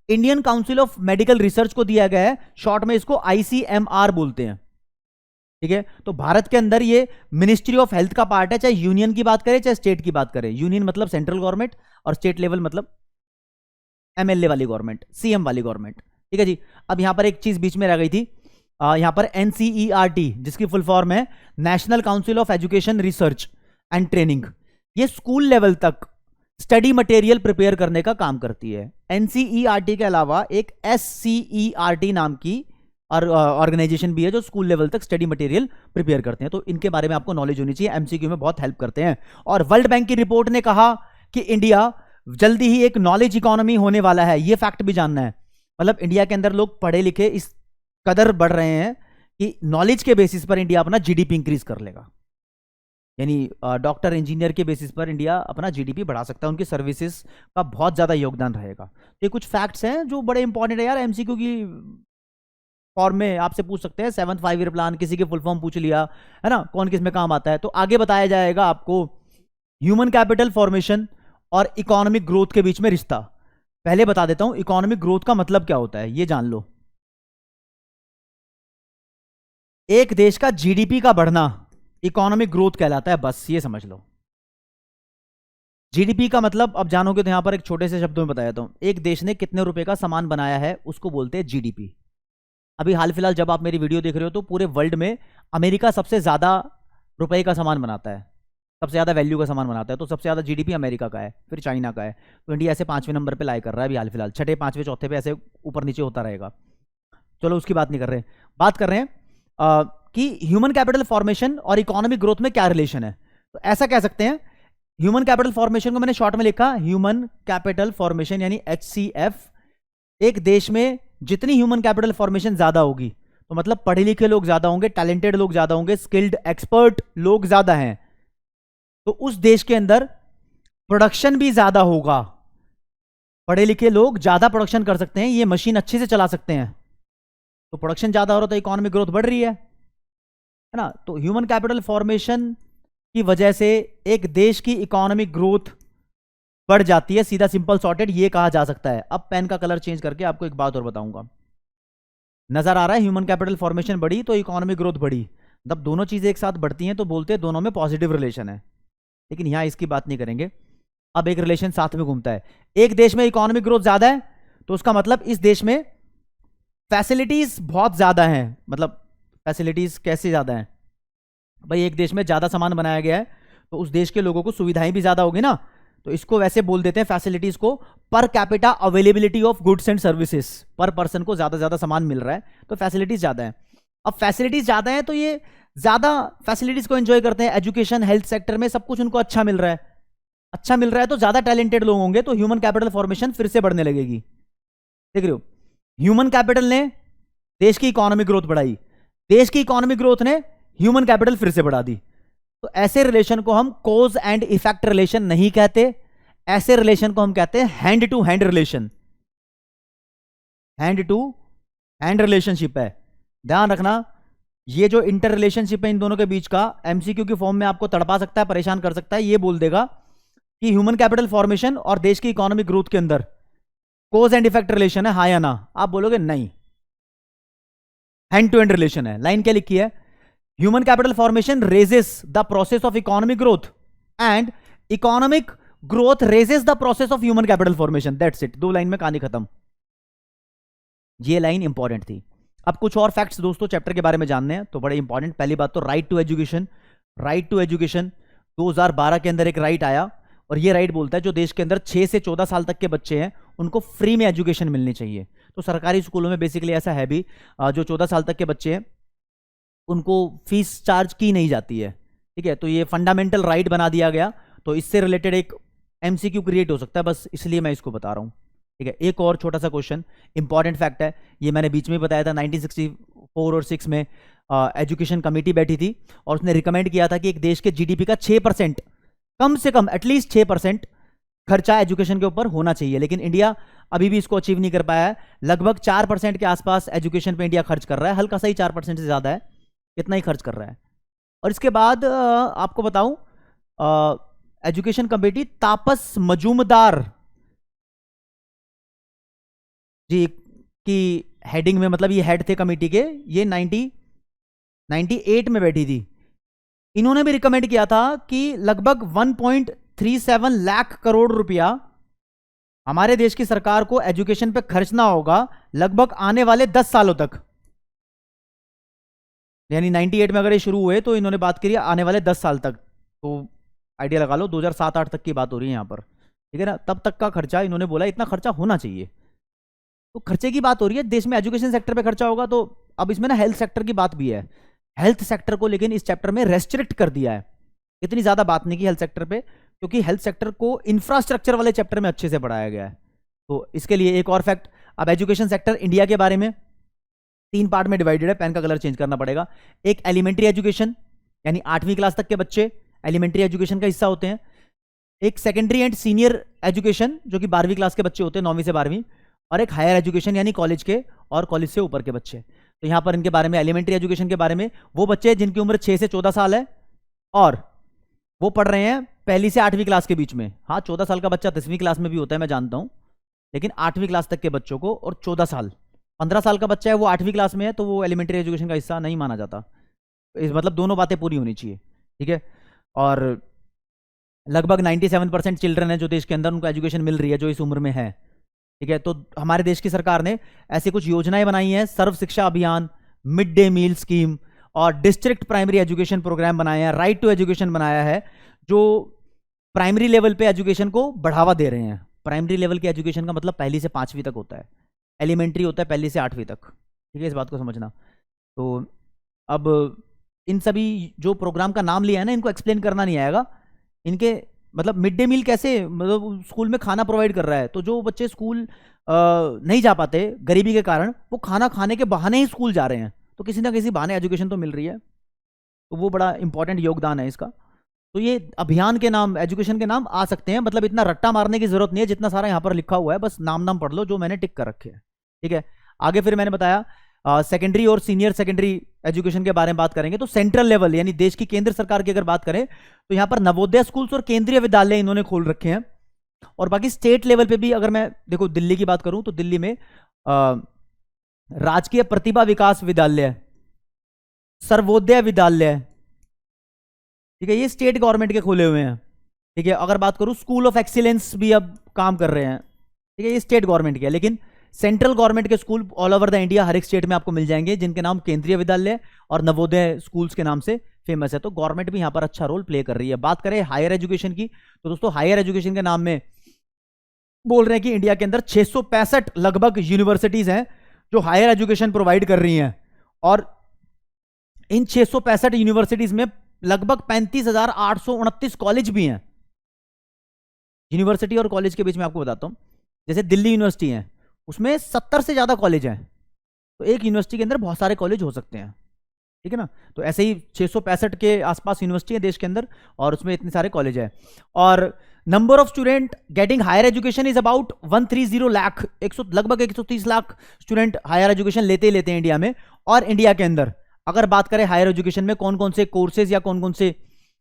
Indian council of medical research को दिया गया है, शॉर्ट में इसको ICMR बोलते हैं, ठीक है। तो भारत के अंदर ये मिनिस्ट्री ऑफ हेल्थ का पार्ट है, चाहे यूनियन की बात करें चाहे स्टेट की बात करें। यूनियन मतलब सेंट्रल गवर्नमेंट और स्टेट लेवल मतलब MLA वाली गवर्नमेंट, CM वाली गवर्नमेंट, ठीक है जी। अब यहां पर एक चीज बीच में रह गई थी, यहां पर NCERT जिसकी फुल फॉर्म है national council of education research and training, ये स्कूल लेवल तक स्टडी मटेरियल प्रिपेयर करने का काम करती है। NCERT के अलावा एक SCERT नाम की और ऑर्गेनाइजेशन भी है जो स्कूल लेवल तक स्टडी मटेरियल प्रिपेयर करते हैं। तो इनके बारे में आपको नॉलेज होनी चाहिए, MCQ में बहुत हेल्प करते हैं। और वर्ल्ड बैंक की रिपोर्ट ने कहा कि इंडिया जल्दी ही एक नॉलेज इकोनॉमी होने वाला है, ये फैक्ट भी जानना है। मतलब इंडिया के अंदर लोग पढ़े लिखे इस कदर बढ़ रहे हैं कि नॉलेज के बेसिस पर इंडिया अपना GDP इंक्रीज कर लेगा, यानी डॉक्टर इंजीनियर के बेसिस पर इंडिया अपना GDP बढ़ा सकता है, उनकी सर्विसेज का बहुत ज्यादा योगदान रहेगा। ये कुछ फैक्ट्स हैं जो बड़े इंपॉर्टेंट है यार, MCQ की फॉर्म में आपसे पूछ सकते हैं। 7th 5 ईयर प्लान, किसी के फुल फॉर्म पूछ लिया है ना, कौन किस में काम आता है। तो आगे बताया जाएगा आपको ह्यूमन कैपिटल फॉर्मेशन और इकोनॉमिक ग्रोथ के बीच में रिश्ता। पहले बता देता हूं इकोनॉमिक ग्रोथ का मतलब क्या होता है, ये जान लो। एक देश का GDP का बढ़ना इकोनॉमिक ग्रोथ कहलाता है, बस ये समझ लो। GDP का मतलब अब जानोगे तो यहां पर एक छोटे से शब्दों में बताया था, एक देश ने कितने रुपए का सामान बनाया है उसको बोलते हैं GDP। अभी हाल फिलहाल जब आप मेरी वीडियो देख रहे हो तो पूरे वर्ल्ड में अमेरिका सबसे ज्यादा रुपए का सामान बनाता है, सबसे ज्यादा वैल्यू का सामान बनाता है, तो सबसे ज्यादा GDP अमेरिका का है, फिर चाइना का है। तो इंडिया ऐसे 5वें नंबर पे लाई कर रहा है अभी हाल फिलहाल, 6ठे 5वें 4थे पे ऐसे ऊपर नीचे होता रहेगा। चलो उसकी बात नहीं कर रहे, बात कर रहे हैं कि ह्यूमन कैपिटल फॉर्मेशन और इकोनॉमिक ग्रोथ में क्या रिलेशन है। तो ऐसा कह सकते हैं, ह्यूमन कैपिटल फॉर्मेशन को मैंने शॉर्ट में लिखा ह्यूमन कैपिटल फॉर्मेशन यानी HCF। एक देश में जितनी ह्यूमन कैपिटल फॉर्मेशन ज्यादा होगी, तो मतलब पढ़े लिखे लोग ज्यादा होंगे, टैलेंटेड लोग ज्यादा होंगे, स्किल्ड एक्सपर्ट लोग ज्यादा हैं, तो उस देश के अंदर प्रोडक्शन भी ज्यादा होगा। पढ़े लिखे लोग ज्यादा प्रोडक्शन कर सकते हैं, ये मशीन अच्छे से चला सकते हैं, तो प्रोडक्शन ज्यादा हो रहा है तो इकोनॉमिक ग्रोथ बढ़ रही है ना। तो ह्यूमन कैपिटल फॉर्मेशन की वजह से एक देश की इकोनॉमिक ग्रोथ बढ़ जाती है, सीधा सिंपल सॉर्टेड ये कहा जा सकता है। अब पेन का कलर चेंज करके आपको एक बात और बताऊंगा, नजर आ रहा है ह्यूमन कैपिटल फॉर्मेशन बढ़ी तो इकोनॉमिक ग्रोथ बढ़ी, जब दोनों चीजें एक साथ बढ़ती हैं तो बोलते हैं दोनों में पॉजिटिव रिलेशन है, लेकिन यहां इसकी बात नहीं करेंगे। अब एक रिलेशन साथ में घूमता है, एक देश में इकोनॉमिक ग्रोथ ज्यादा है तो उसका मतलब इस देश में फैसिलिटीज बहुत ज्यादा हैं। मतलब फैसिलिटीज कैसे ज्यादा हैं भाई, एक देश में ज्यादा सामान बनाया गया है तो उस देश के लोगों को सुविधाएं भी ज्यादा होगी ना, तो इसको वैसे बोल देते हैं फैसिलिटीज को per capita availability of goods and services. पर पर्सन को ज्यादा ज्यादा सामान मिल रहा है तो फैसिलिटीज ज्यादा है। अब फैसिलिटीज ज्यादा है तो ये ज्यादा फैसिलिटीज को एंजॉय करते हैं, एजुकेशन हेल्थ सेक्टर में सब कुछ उनको अच्छा मिल रहा है। अच्छा मिल रहा है तो ज्यादा टैलेंटेड लोग होंगे तो ह्यूमन कैपिटल फॉर्मेशन फिर से बढ़ने लगेगी। देख रहे हो, ह्यूमन कैपिटल ने देश की इकोनॉमिक ग्रोथ बढ़ाई, देश की इकोनॉमिक ग्रोथ ने ह्यूमन कैपिटल फिर से बढ़ा दी। तो ऐसे रिलेशन को हम कॉज एंड इफेक्ट रिलेशन नहीं कहते, ऐसे रिलेशन को हम कहते हैं hand to hand relation. Hand to hand relationship है, ध्यान रखना। ये जो इंटर रिलेशनशिप है इन दोनों के बीच का, एमसीक्यू की फॉर्म में आपको तड़पा सकता है, परेशान कर सकता है। ये बोल देगा कि ह्यूमन कैपिटल फॉर्मेशन और देश की इकोनॉमिक ग्रोथ के अंदर कोज एंड इफेक्ट रिलेशन है, हाँ या ना? आप बोलोगे नहीं, हैंड टू हैंड रिलेशन है। लाइन क्या लिखी है? Human capital formation raises the process of economic growth and economic growth raises the process of human capital formation. That's it, 2 line में कहानी खत्म। ये लाइन इंपॉर्टेंट थी। अब कुछ और फैक्ट्स दोस्तों चैप्टर के बारे में जानने हैं तो बड़े इंपॉर्टेंट। पहली बात तो right to education. Right to education 2012 के अंदर एक राइट आया और ये राइट बोलता है जो देश के अंदर 6 से 14 साल तक के बच्चे हैं उनको फ्री में एजुकेशन मिलनी चाहिए। तो सरकारी स्कूलों में बेसिकली ऐसा है भी, जो 14 साल तक के बच्चे हैं उनको फीस चार्ज की नहीं जाती है, ठीक है। तो ये फंडामेंटल राइट बना दिया गया, तो इससे रिलेटेड एक एमसीक्यू क्रिएट हो सकता है, बस इसलिए मैं इसको बता रहा हूँ, ठीक है। एक और छोटा सा क्वेश्चन, इंपॉर्टेंट फैक्ट है, ये मैंने बीच में बताया था। 1964 और 6 में एजुकेशन कमेटी बैठी थी और उसने रिकमेंड किया था कि एक देश के जीडीपी का 6%, कम से कम एटलीस्ट 6% खर्चा एजुकेशन के ऊपर होना चाहिए। लेकिन इंडिया अभी भी इसको अचीव नहीं कर पाया है। लगभग 4% के आसपास एजुकेशन पे इंडिया खर्च कर रहा है, हल्का सा ही 4% से ज्यादा है, इतना ही खर्च कर रहा है। और इसके बाद आपको बताऊं, एजुकेशन कमेटी तापस मजूमदार जी की हेडिंग में, मतलब ये हेड थे कमेटी के, ये 1998 में बैठी थी। इन्होंने भी रिकमेंड किया था कि लगभग 1.37 लाख करोड़ रुपया हमारे देश की सरकार को एजुकेशन पे खर्चना होगा लगभग आने वाले 10 सालों तक। यानी 98 में अगर ये शुरू हुए तो इन्होंने बात करी आने वाले 10 साल तक, तो आइडिया लगा लो 2007-8 तक की बात हो रही है यहां पर, ठीक है ना। तब तक का खर्चा इन्होंने बोला इतना खर्चा होना चाहिए। तो खर्चे की बात हो रही है, देश में एजुकेशन सेक्टर पे खर्चा होगा, तो अब इसमें ना हेल्थ सेक्टर की बात भी है। हेल्थ सेक्टर को लेकिन इस चैप्टर में रेस्ट्रिक्ट कर दिया है, इतनी ज्यादा बात नहीं की हेल्थ सेक्टर पे, क्योंकि हेल्थ सेक्टर को इंफ्रास्ट्रक्चर वाले चैप्टर में अच्छे से पढ़ाया गया है। तो इसके लिए एक और फैक्ट, अब एजुकेशन सेक्टर इंडिया के बारे में 3 पार्ट में डिवाइडेड है, पेन का कलर चेंज करना पड़ेगा। एक एलिमेंट्री एजुकेशन, यानी 8वीं क्लास तक के बच्चे एलिमेंट्री एजुकेशन का हिस्सा होते हैं। एक सेकेंडरी एंड सीनियर एजुकेशन, जो कि 12वीं क्लास के बच्चे होते हैं, 9वीं से 12वीं। और एक हायर एजुकेशन, यानी कॉलेज के और कॉलेज से ऊपर के बच्चे। तो यहां पर इनके बारे में, एलिमेंट्री एजुकेशन के बारे में, वो बच्चे जिनकी उम्र 6 से 14 साल है और वो पढ़ रहे हैं 1ली से 8वीं क्लास के बीच में। हाँ, 14 साल का बच्चा 10वीं क्लास में भी होता है, मैं जानता हूं, लेकिन 8वीं क्लास तक के बच्चों को, और 14 साल 15 साल का बच्चा है वो 8वीं क्लास में है तो वो एलिमेंट्री एजुकेशन का हिस्सा नहीं माना जाता। इस मतलब दोनों बातें पूरी होनी चाहिए, ठीक है। और लगभग 97% चिल्ड्रन है जो देश के अंदर, उनको एजुकेशन मिल रही है जो इस उम्र में है, ठीक है। तो हमारे देश की सरकार ने ऐसे कुछ योजनाएं बनाई हैं, सर्व शिक्षा अभियान, मिड डे मील स्कीम और डिस्ट्रिक्ट प्राइमरी एजुकेशन प्रोग्राम बनाए हैं, राइट टू एजुकेशन बनाया है, जो प्राइमरी लेवल पे एजुकेशन को बढ़ावा दे रहे हैं। प्राइमरी लेवल के एजुकेशन का मतलब 1ली से 5वीं तक होता है, एलिमेंट्री होता है 1ली से 8वीं तक, ठीक है, इस बात को समझना। तो अब इन सभी जो प्रोग्राम का नाम लिया है ना, इनको एक्सप्लेन करना नहीं आएगा। इनके मतलब मिड डे मील कैसे, मतलब स्कूल में खाना प्रोवाइड कर रहा है, तो जो बच्चे स्कूल नहीं जा पाते गरीबी के कारण, वो खाना खाने के बहाने ही स्कूल जा रहे हैं, तो किसी ना किसी बहाने एजुकेशन तो मिल रही है, तो वो बड़ा इंपॉर्टेंट योगदान है इसका। तो ये अभियान के नाम, एजुकेशन के नाम आ सकते हैं, मतलब इतना रट्टा मारने की जरूरत नहीं है, जितना सारा यहाँ पर लिखा हुआ है बस नाम पढ़ लो जो मैंने टिक कर रखे हैं, ठीक है। आगे फिर मैंने बताया सेकेंडरी और सीनियर सेकेंडरी एजुकेशन के बारे में बात करेंगे। तो सेंट्रल लेवल, यानी देश की केंद्र सरकार की अगर बात करें तो यहाँ पर नवोदय स्कूल्स और केंद्रीय विद्यालय इन्होंने खोल रखे हैं। और बाकी स्टेट लेवल पे भी अगर मैं देखो दिल्ली की बात करूं तो दिल्ली में राजकीय प्रतिभा विकास विद्यालय, सर्वोदय विद्यालय, ठीक है, ये स्टेट गवर्नमेंट के खोले हुए हैं। ठीक है। अगर बात करूं स्कूल ऑफ एक्सीलेंस भी अब काम कर रहे हैं, ठीक है, ये स्टेट गवर्नमेंट के है, लेकिन सेंट्रल गवर्नमेंट के school all over the India हर एक स्टेट में आपको मिल जाएंगे, जिनके नाम केंद्रीय विद्यालय और नवोदय स्कूल्स के नाम से फेमस है। तो गवर्नमेंट भी यहाँ पर अच्छा रोल प्ले कर रही है। बात करें हायर एजुकेशन की, तो दोस्तों हायर एजुकेशन के नाम में बोल रहे हैं कि इंडिया के अंदर 665 लगभग यूनिवर्सिटीज हैं जो हायर एजुकेशन प्रोवाइड कर रही हैं, और इन 665 यूनिवर्सिटीज में लगभग 35,829 कॉलेज भी हैं। यूनिवर्सिटी और कॉलेज के बीच में आपको बताता हूं, जैसे दिल्ली यूनिवर्सिटी है, उसमें 70 से ज्यादा कॉलेज हैं, तो एक यूनिवर्सिटी के अंदर बहुत सारे कॉलेज हो सकते हैं, ठीक है ना। तो ऐसे ही 665 के आसपास यूनिवर्सिटी है देश के अंदर, और उसमें इतने सारे कॉलेज है। और number of student getting higher education is about 130 lakh, लगभग 130 लाख स्टूडेंट हायर एजुकेशन लेते ही लेते हैं इंडिया में। और इंडिया के अंदर अगर बात करें हायर एजुकेशन में कौन कौन से कोर्सेज या कौन कौन से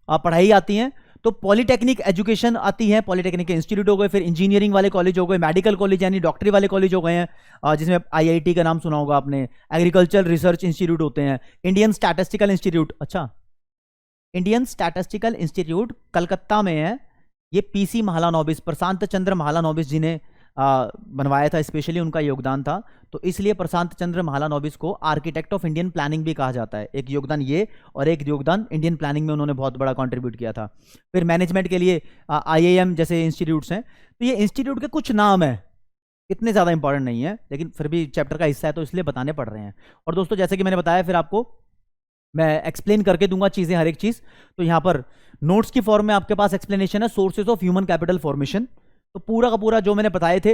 पढ़ाई आती हैं, तो पॉलिटेक्निक एजुकेशन आती है, पॉलिटेक्निक के इंस्टीट्यूट हो गए, फिर इंजीनियरिंग वाले कॉलेज हो गए, मेडिकल कॉलेज यानी डॉक्टरी वाले कॉलेज हो गए हैं, जिसमें आईआईटी का नाम सुना होगा आपने, एग्रीकल्चर रिसर्च इंस्टीट्यूट होते हैं, इंडियन स्टैटिस्टिकल इंस्टीट्यूट, अच्छा इंडियन स्टैटिस्टिकल इंस्टीट्यूट कलकत्ता में है, ये पीसी महालानोबिस, प्रशांत चंद्र महालानोबिस जी ने बनवाया था, स्पेशली उनका योगदान था, तो इसलिए प्रशांत चंद्र महालानोबिस को आर्किटेक्ट ऑफ इंडियन प्लानिंग भी कहा जाता है। एक योगदान ये और एक योगदान इंडियन प्लानिंग में उन्होंने बहुत बड़ा कंट्रीब्यूट किया था। फिर मैनेजमेंट के लिए आईआईएम जैसे इंस्टीट्यूट्स हैं, तो ये इंस्टीट्यूट के कुछ नाम हैं, इतने ज़्यादा इंपॉर्टेंट नहीं है, लेकिन फिर भी चैप्टर का हिस्सा है तो इसलिए बताने पड़ रहे हैं। और दोस्तों जैसे कि मैंने बताया, फिर आपको मैं एक्सप्लेन करके दूंगा चीज़ें, हर एक चीज़। तो यहाँ पर नोट्स की फॉर्म में आपके पास एक्सप्लेनेशन है, sources of human capital formation, तो पूरा का पूरा जो मैंने बताए थे,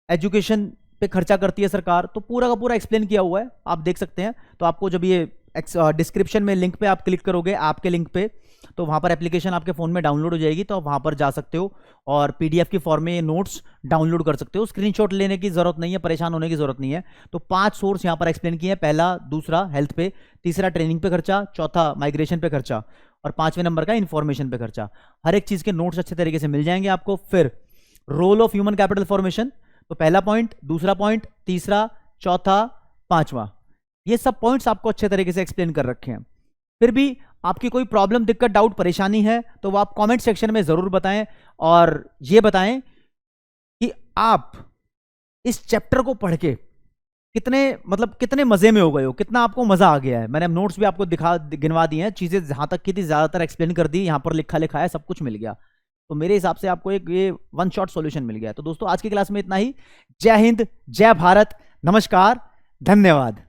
एजुकेशन पे खर्चा करती है सरकार, तो पूरा का पूरा एक्सप्लेन किया हुआ है, आप देख सकते हैं। तो आपको जब ये डिस्क्रिप्शन में लिंक पे आप क्लिक करोगे, आपके लिंक पे, तो वहाँ पर एप्लीकेशन आपके फ़ोन में डाउनलोड हो जाएगी, तो आप वहाँ पर जा सकते हो और पीडीएफ की फॉर्म में ये नोट्स डाउनलोड कर सकते हो। स्क्रीनशॉट लेने की ज़रूरत नहीं है, परेशान होने की ज़रूरत नहीं है। तो 5 सोर्स यहाँ पर एक्सप्लेन किए हैं, पहला, दूसरा हेल्थ पे, तीसरा ट्रेनिंग पे खर्चा, चौथा माइग्रेशन पे खर्चा, और 5वें नंबर का इन्फॉर्मेशन पे खर्चा। हर एक चीज़ के नोट्स अच्छे तरीके से मिल जाएंगे आपको। फिर role of human capital formation, तो पहला पॉइंट, दूसरा पॉइंट, तीसरा, चौथा, 5वां, ये सब पॉइंट्स आपको अच्छे तरीके से एक्सप्लेन कर रखे हैं। फिर भी आपकी कोई प्रॉब्लम, दिक्कत, डाउट, परेशानी है तो वो आप कमेंट सेक्शन में जरूर बताएं, और ये बताएं कि आप इस चैप्टर को पढ़ के कितने मजे में हो गए हो, कितना आपको मजा आ गया है। मैंने नोट्स भी आपको गिनवा दिए हैं, चीजें जहां तक की थी ज्यादातर एक्सप्लेन कर दी, यहां पर लिखा लिखा है, सब कुछ मिल गया। तो मेरे हिसाब से आपको एक ये वन शॉट सॉल्यूशन मिल गया। तो दोस्तों आज की क्लास में इतना ही। जय हिंद, जय भारत, नमस्कार, धन्यवाद।